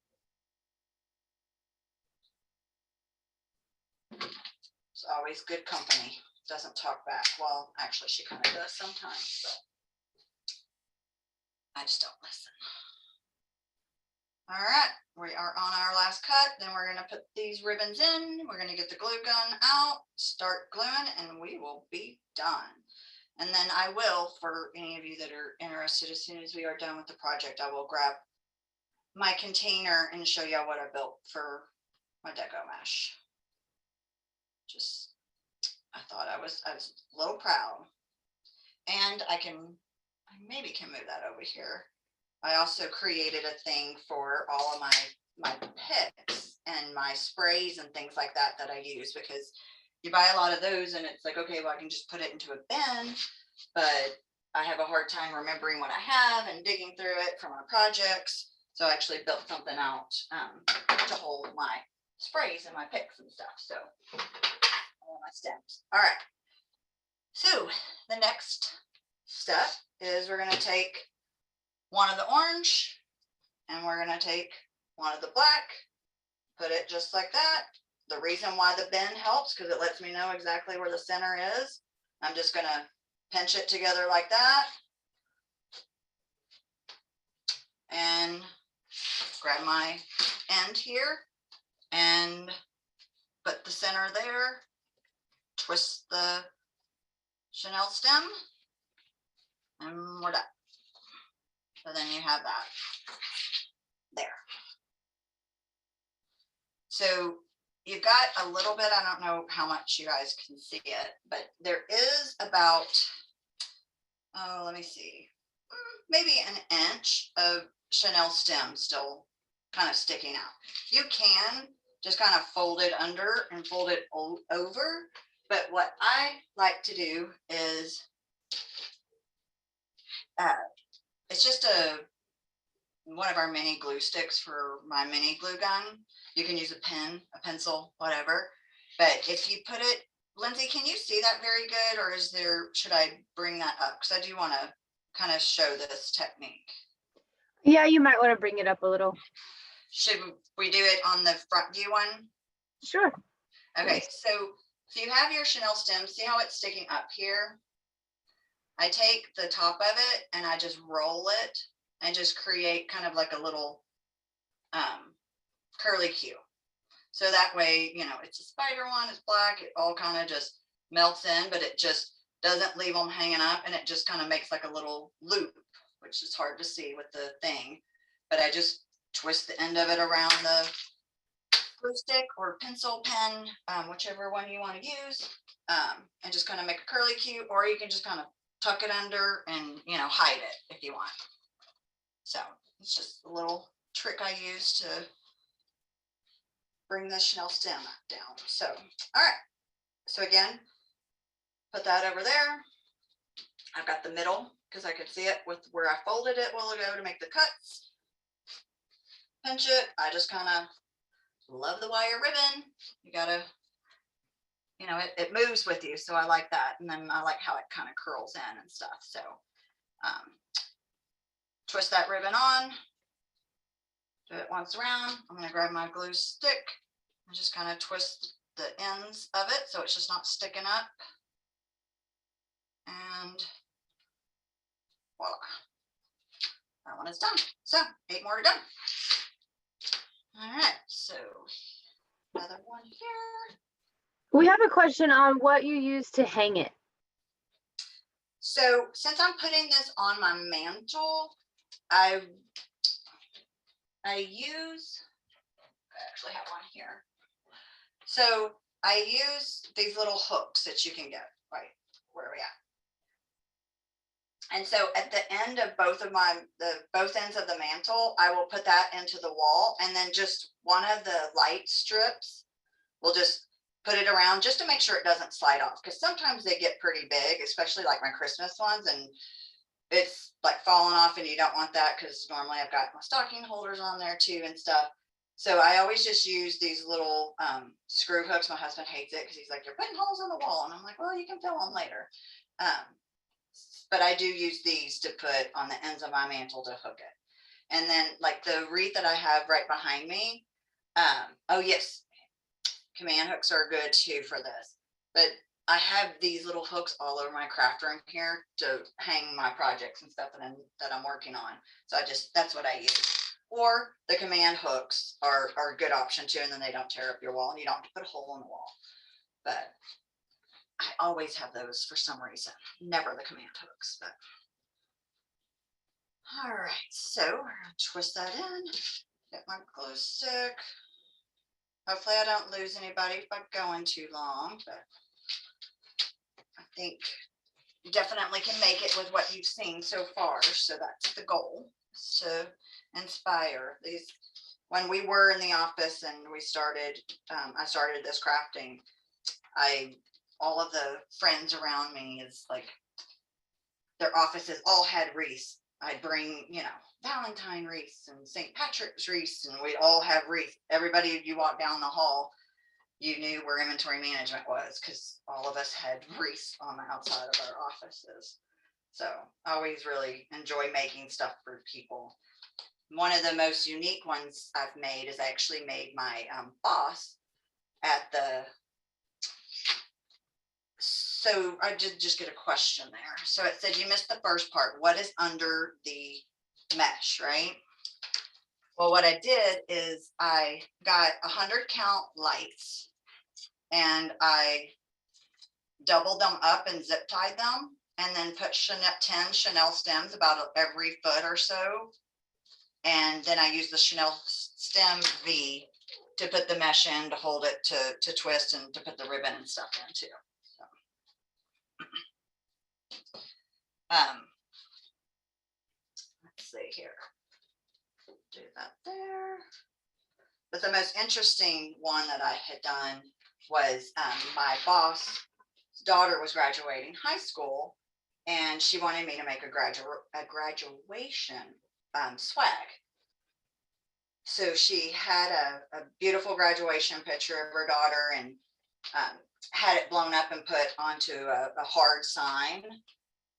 [SPEAKER 2] It's always good company. Doesn't talk back. Well, actually, she kind of does sometimes, but I just don't listen. All right, we are on our last cut. Then we're going to put these ribbons in. We're going to get the glue gun out, start gluing, and we will be done. And then I will, for any of you that are interested, as soon as we are done with the project, I will grab my container and show y'all what I built for my deco mesh. Just, I thought I was a little proud. And I maybe can move that over here. I also created a thing for all of my picks and my sprays and things like that that I use, because you buy a lot of those and it's like, okay, well, I can just put it into a bin, but I have a hard time remembering what I have and digging through it from our projects. So I actually built something out to hold my sprays and my picks and stuff. So all my stems. All right. So the next step is we're going to take one of the orange and we're going to take one of the black, put it just like that. The reason why the bend helps, because it lets me know exactly where the center is. I'm just going to pinch it together like that and grab my end here and put the center there, twist the Chenille stem, and we're done. So then you have that there. So you've got a little bit, I don't know how much you guys can see it, but there is about, oh, let me see, maybe an inch of Chenille stem still kind of sticking out. You can just kind of fold it under and fold it over. But what I like to do is, it's just one of our mini glue sticks for my mini glue gun. You can use a pen, a pencil, whatever. But if you put it, Lindsay, can you see that very good? Or should I bring that up? Because I do want to kind of show this technique.
[SPEAKER 1] Yeah, you might want to bring it up a little.
[SPEAKER 2] Should we do it on the front view one?
[SPEAKER 1] Sure.
[SPEAKER 2] Okay, so you have your chenille stem. See how it's sticking up here? I take the top of it and I just roll it and just create kind of like a little curly Q. So that way, you know, it's a spider one, it's black, it all kind of just melts in, but it just doesn't leave them hanging up, and it just kind of makes like a little loop, which is hard to see with the thing. But I just twist the end of it around the glue stick or pencil pen, whichever one you want to use, and just kind of make a curly Q, or you can just kind of tuck it under and, you know, hide it if you want. So it's just a little trick I use to bring the chenille stem down. So, all right. So again, put that over there. I've got the middle because I could see it with where I folded it a while ago to make the cuts. Pinch it. I just kind of love the wire ribbon. You gotta, you know, it moves with you. So I like that. And then I like how it kind of curls in and stuff. So twist that ribbon on. Do it once around. I'm going to grab my glue stick and just kind of twist the ends of it so it's just not sticking up. And voila. That one is done. So 8 more to go. All right. So another one here.
[SPEAKER 1] We have a question on what you use to hang it.
[SPEAKER 2] So since I'm putting this on my mantle, I actually have one here. So I use these little hooks that you can get, right? Where are we at? And so at the end of both ends of the mantle, I will put that into the wall, and then just one of the light strips, we'll just put it around just to make sure it doesn't slide off. Because sometimes they get pretty big, especially like my Christmas ones, and it's like falling off, and you don't want that because normally I've got my stocking holders on there too and stuff. So I always just use these little screw hooks. My husband hates it because he's like, you're putting holes in the wall. And I'm like, well, you can fill them later. But I do use these to put on the ends of my mantle to hook it. And then like the wreath that I have right behind me. Oh yes, command hooks are good too for this. But I have these little hooks all over my craft room here to hang my projects and stuff that I'm working on. So that's what I use. Or the command hooks are a good option too, and then they don't tear up your wall and you don't have to put a hole in the wall. But I always have those for some reason, never the command hooks. But all right, so we're gonna twist that in, get my glue stick. Hopefully I don't lose anybody by going too long, but I think you definitely can make it with what you've seen so far. So that's the goal, is to inspire these. When we were in the office and we started, I started this crafting, all of the friends around me is like, their offices all had wreaths. I'd bring, you know, Valentine wreaths and St. Patrick's wreaths, and we'd all have wreaths. Everybody, you walk down the hall, you knew where inventory management was because all of us had wreaths on the outside of our offices. So I always really enjoy making stuff for people. One of the most unique ones I've made is I actually made my boss at the, so I did just get a question there. So it said, you missed the first part. What is under the mesh, right? Well, what I did is I got 100 count lights and I doubled them up and zip tied them, and then put 10 chenille stems about every foot or so. And then I used the chenille stem V to put the mesh in, to hold it, to twist, and to put the ribbon and stuff in too. So. Let's see here. Do that there. But the most interesting one that I had done was my boss's daughter was graduating high school, and she wanted me to make a graduation swag. So she had a beautiful graduation picture of her daughter, and had it blown up and put onto a hard sign.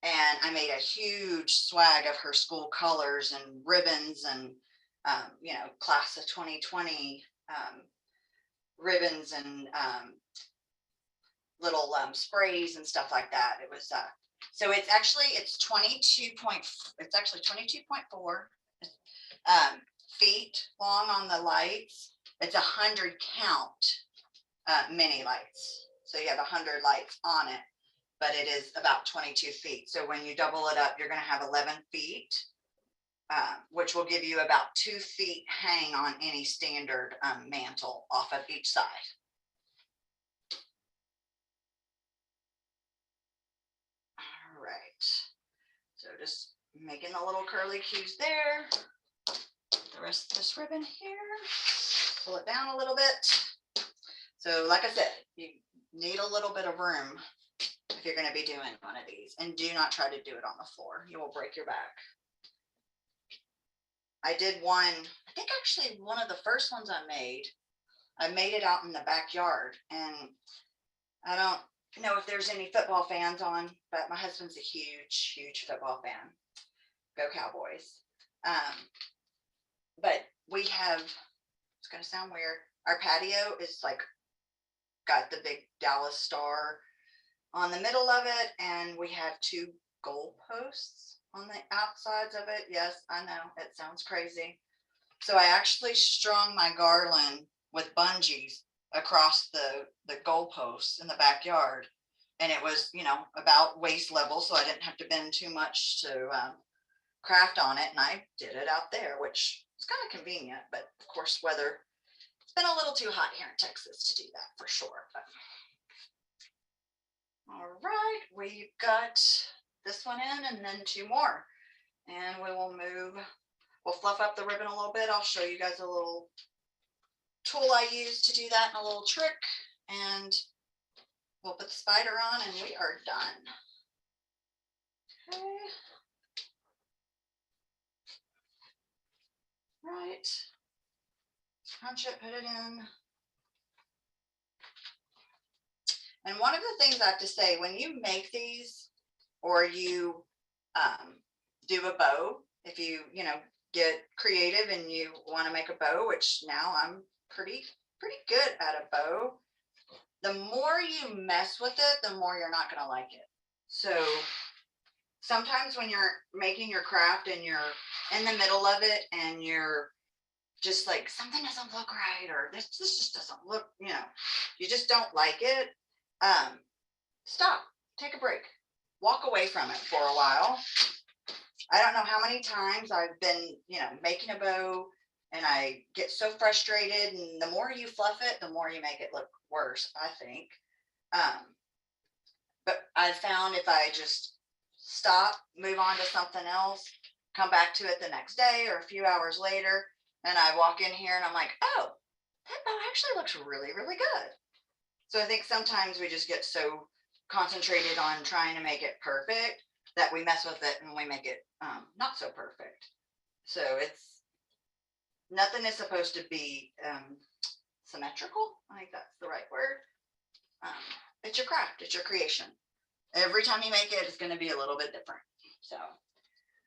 [SPEAKER 2] And I made a huge swag of her school colors and ribbons and, you know, class of 2020 ribbons and little sprays and stuff like that. It was so it's actually 22.4 feet long on the lights. It's 100 count mini lights. So you have 100 lights on it, but it is about 22 feet. So when you double it up, you're going to have 11 feet, which will give you about 2 feet hang on any standard mantle off of each side. All right. So just making the little curly cues there. The rest of this ribbon here, pull it down a little bit. So like I said, you need a little bit of room if you're going to be doing one of these, and do not try to do it on the floor. You will break your back. I did one, I think actually one of the first ones I made it out in the backyard, and I don't know if there's any football fans on, but my husband's a huge football fan. Go Cowboys. But we have, it's going to sound weird, our patio is like got the big Dallas star on the middle of it, and we have 2 goal posts on the outsides of it. Yes, I know it sounds crazy. So I actually strung my garland with bungees across the goal posts in the backyard, and it was, you know, about waist level, so I didn't have to bend too much to craft on it, and I did it out there, which is kind of convenient, but of course weather, it's been a little too hot here in Texas to do that for sure. But all right, we've got this one in and then 2 more, and we will move, we'll fluff up the ribbon a little bit. I'll show you guys a little tool I use to do that and a little trick, and we'll put the spider on and we are done. Okay. Right, scrunch it, put it in. And one of the things I have to say, when you make these or you do a bow, if you get creative and you want to make a bow, which now I'm pretty good at a bow, the more you mess with it, the more you're not going to like it. So sometimes when you're making your craft and you're in the middle of it and you're just like, something doesn't look right, or this just doesn't look, you just don't like it, stop, take a break, walk away from it for a while. I don't know how many times I've been, making a bow and I get so frustrated, and the more you fluff it, the more you make it look worse, I think. But I found if I just stop, move on to something else, come back to it the next day or a few hours later, and I walk in here and I'm like, oh, that bow actually looks really, really good. So I think sometimes we just get so concentrated on trying to make it perfect that we mess with it and we make it not so perfect. So nothing is supposed to be symmetrical. I think that's the right word. It's your craft, it's your creation. Every time you make it, it's going to be a little bit different. So,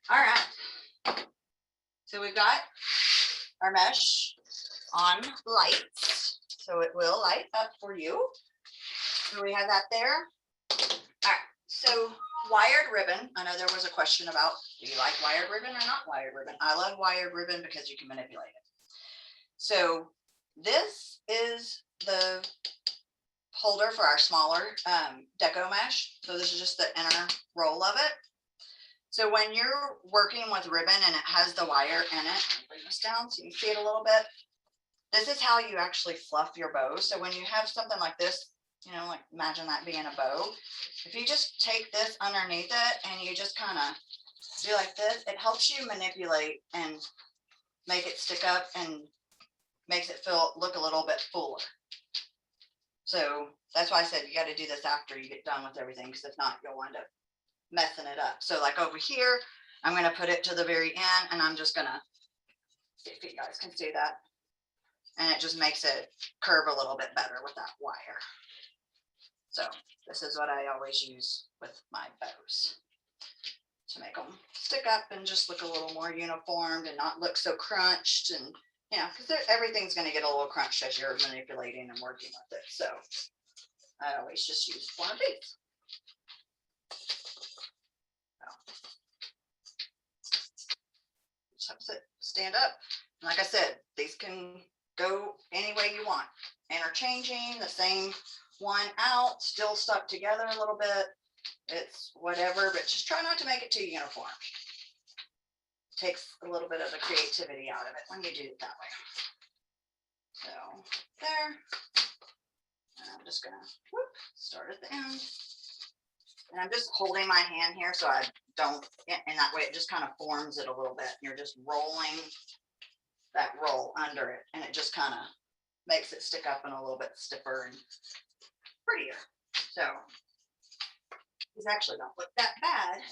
[SPEAKER 2] all right. So we've got our mesh on lights, so it will light up for you. So we have that there. All right, so wired ribbon. I know there was a question about, do you like wired ribbon or not wired ribbon? I love wired ribbon because you can manipulate it. So this is the holder for our smaller deco mesh. So this is just the inner roll of it. So when you're working with ribbon and it has the wire in it, bring this down so you can see it a little bit. This is how you actually fluff your bow. So when you have something like this, like imagine that being a bow. If you just take this underneath it and you just kind of do like this, it helps you manipulate and make it stick up and makes it look a little bit fuller. So that's why I said you got to do this after you get done with everything, because if not, you'll wind up messing it up. So like over here, I'm going to put it to the very end, and I'm just going to see if you guys can see that. And it just makes it curve a little bit better with that wire. So this is what I always use with my bows to make them stick up and just look a little more uniformed and not look so crunched and you know, because everything's going to get a little crunched as you're manipulating and working with it. So I always just use one of these. Just have to stand up. And like I said, these can go any way you want. Interchanging, the same one out, still stuck together a little bit. It's whatever, but just try not to make it too uniform. Takes a little bit of the creativity out of it when you do it that way. So there. And I'm just gonna start at the end. And I'm just holding my hand here so I don't, and that way it just kind of forms it a little bit. You're just rolling that roll under it, and it just kind of makes it stick up and a little bit stiffer and prettier. So these actually don't look that bad.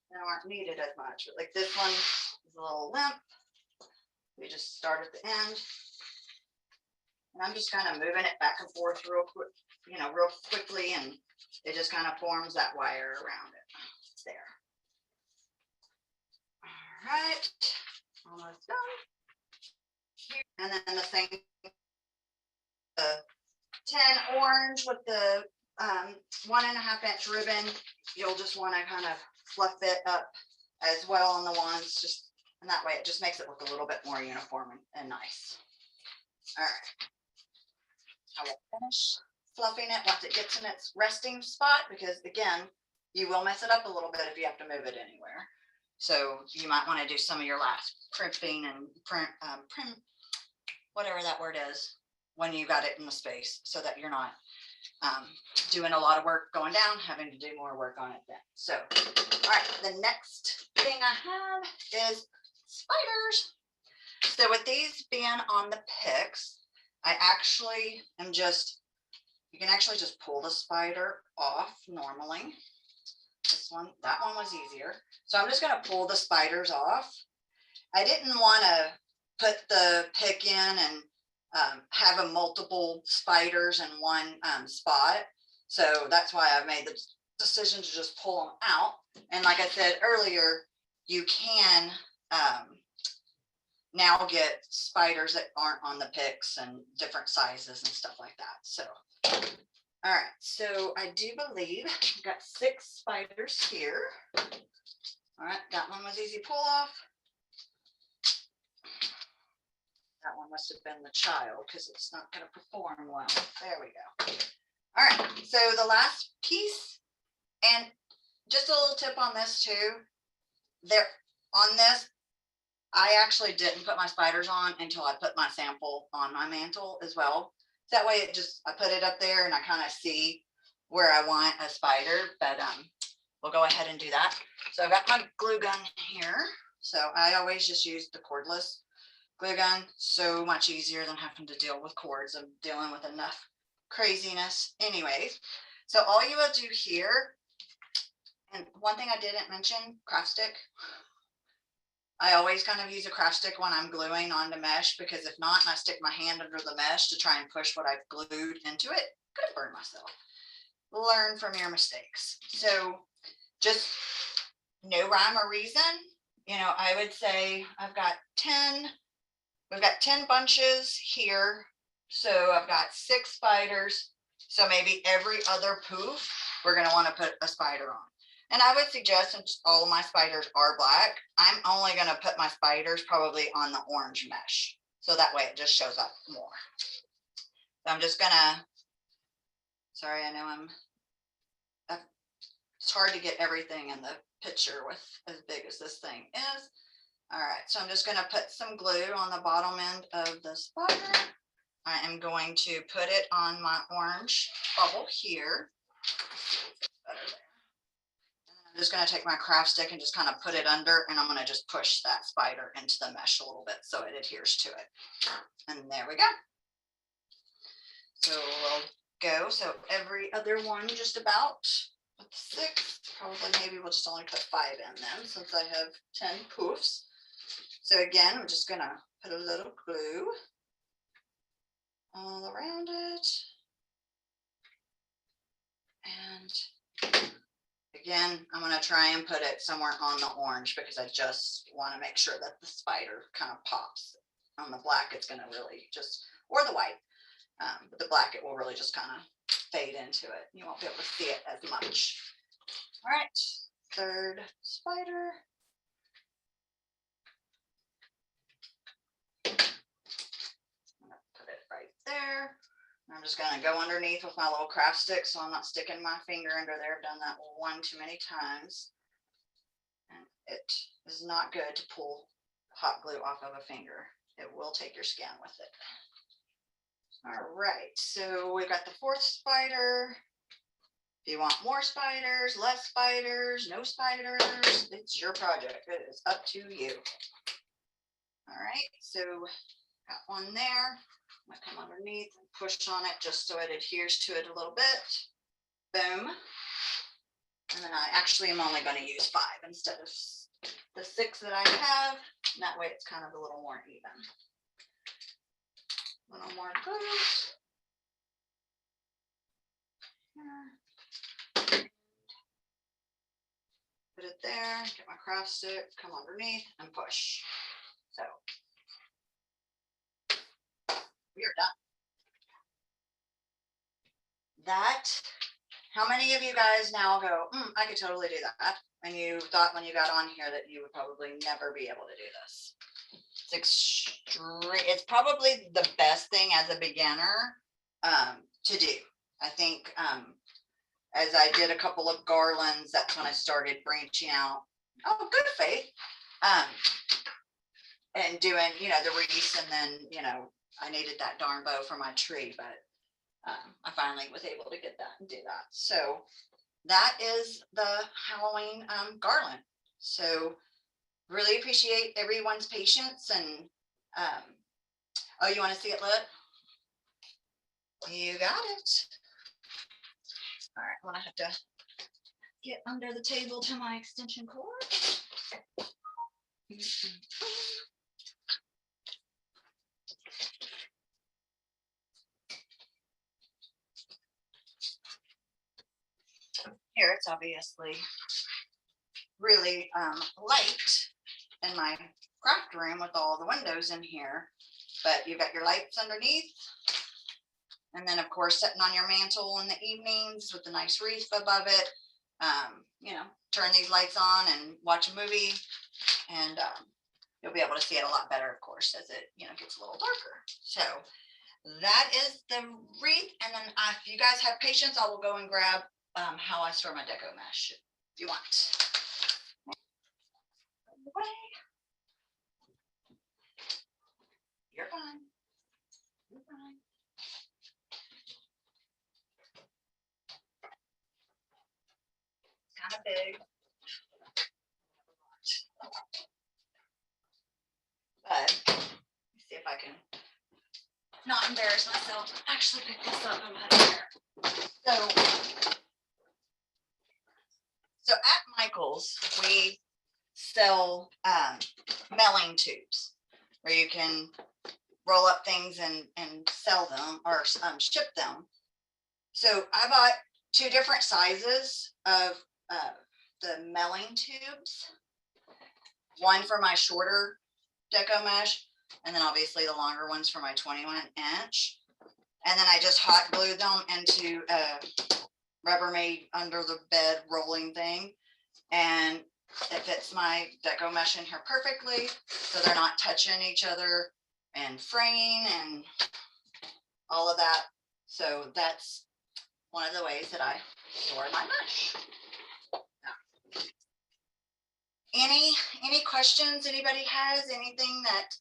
[SPEAKER 2] They aren't needed as much, but like this one is a little limp. We just start at the end. And I'm just kind of moving it back and forth real quick, you know, real quickly, and it just kind of forms that wire around it. There. All right, almost done. And then the same, the 10 orange with the 1.5 inch ribbon. You'll just want to kind of fluff it up as well on the ones, just and that way it just makes it look a little bit more uniform and nice. All right. I will finish fluffing it once it gets in its resting spot, because again, you will mess it up a little bit if you have to move it anywhere. So you might want to do some of your last crimping and print, whatever that word is, when you got it in the space, so that you're not doing a lot of work going down, having to do more work on it then. So, all right, the next thing I have is spiders. So with these being on the picks, I actually am just, you can actually just pull the spider off normally. This one, that one was easier. So I'm just going to pull the spiders off. I didn't want to put the pick in and have a multiple spiders in one spot. So that's why I made the decision to just pull them out. And like I said earlier, you can now get spiders that aren't on the picks and different sizes and stuff like that. So, all right. So I do believe I've got 6 spiders here. All right. That one was easy pull off. That one must have been the child because it's not going to perform well. There we go. All right. So the last piece, and just a little tip on this too. There on this, I actually didn't put my spiders on until I put my sample on my mantle as well. That way it just, I put it up there and I kind of see where I want a spider, but we'll go ahead and do that. So I've got my glue gun here. So I always just use the cordless glue gun. So much easier than having to deal with cords. I'm dealing with enough craziness anyways. So all you will do here, and one thing I didn't mention, craft stick. I always kind of use a craft stick when I'm gluing onto mesh, because if not, and I stick my hand under the mesh to try and push what I've glued into it, could burn myself. Learn from your mistakes. So just no rhyme or reason. You know, I would say I've got 10, we've got 10 bunches here. So I've got 6 spiders. So maybe every other poof, we're going to want to put a spider on. And I would suggest, since all of my spiders are black, I'm only going to put my spiders probably on the orange mesh. So that way it just shows up more. So I'm just going to, sorry, I know it's hard to get everything in the picture with as big as this thing is. All right, so I'm just going to put some glue on the bottom end of the spider. I am going to put it on my orange bubble here. I'm just going to take my craft stick and just kind of put it under, and I'm going to just push that spider into the mesh a little bit so it adheres to it. And there we go. So we'll go. So every other one just about with 6, probably maybe we'll just only put 5 in them since I have 10 poofs. So again, I'm just going to put a little glue all around it. And again, I'm going to try and put it somewhere on the orange because I just want to make sure that the spider kind of pops. on the black, it's going to really just, or the white, but the black, it will really just kind of fade into it. You won't be able to see it as much. All right, third spider. Put it right there. I'm just going to go underneath with my little craft stick so I'm not sticking my finger under there. I've done that one too many times. And it is not good to pull hot glue off of a finger. It will take your skin with it. All right, so we've got the fourth spider. If you want more spiders, less spiders, no spiders, it's your project. It is up to you. All right, so got one there. I'm gonna come underneath and push on it just so it adheres to it a little bit. Boom. And then I actually am only going to use 5 instead of the 6 that I have. And that way it's kind of a little more even. A little more glue. Put it there, get my craft stick, come underneath and push. So we are done. That, how many of you guys now go, I could totally do that? And you thought when you got on here that you would probably never be able to do this. It's probably the best thing as a beginner to do. I think as I did a couple of garlands, that's when I started branching out. Oh, good faith. And doing, you know, the wreaths, and then, you know, I needed that darn bow for my tree, but I finally was able to get that and do that. So that is the Halloween garland. So really appreciate everyone's patience. And oh, you want to see it lit? You got it. All right, I'm gonna have to get under the table to my extension cord. Here, it's obviously really light in my craft room with all the windows in here, but you've got your lights underneath. And then of course, sitting on your mantle in the evenings with a nice wreath above it, you know, turn these lights on and watch a movie, and you'll be able to see it a lot better, of course, as it, you know, gets a little darker. So that is the wreath. And then if you guys have patience, I will go and grab how I store my deco mesh if you want. You're fine. You're fine. It's kind of big. But let's see if I can not embarrass myself. Actually pick this up and put it there. So at Michael's, we sell melling tubes where you can roll up things and sell them or ship them. So I bought 2 different sizes of the melling tubes. One for my shorter deco mesh, and then obviously the longer ones for my 21-inch. And then I just hot glued them into a Rubbermaid under the bed rolling thing, and it fits my deco mesh in here perfectly, so they're not touching each other and fraying and all of that. So that's one of the ways that I store my mesh. Any questions anybody has? Anything that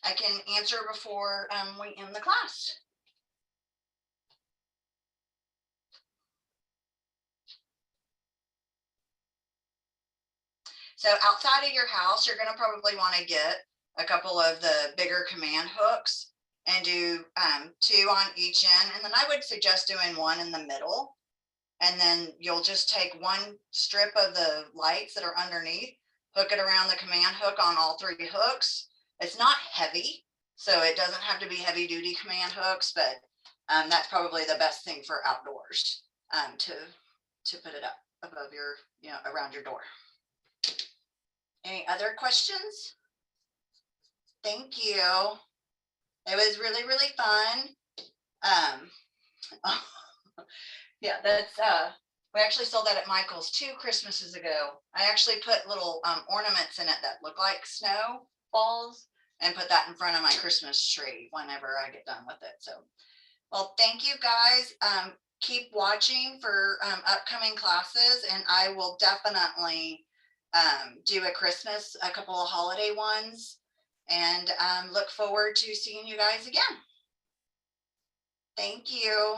[SPEAKER 2] I can answer before we end the class? So outside of your house, you're going to probably want to get a couple of the bigger command hooks and do 2 on each end. And then I would suggest doing 1 in the middle. And then you'll just take 1 strip of the lights that are underneath, hook it around the command hook on all 3 hooks. It's not heavy, so it doesn't have to be heavy duty command hooks, but that's probably the best thing for outdoors, to put it up above your, you know, around your door. Any other questions? Thank you. It was really, really fun. Yeah, that's we actually sold that at Michael's 2 Christmases ago. I actually put little ornaments in it that look like snow balls and put that in front of my Christmas tree whenever I get done with it. So, well, thank you guys. Keep watching for upcoming classes, and I will definitely do a couple of holiday ones, and look forward to seeing you guys again. Thank you.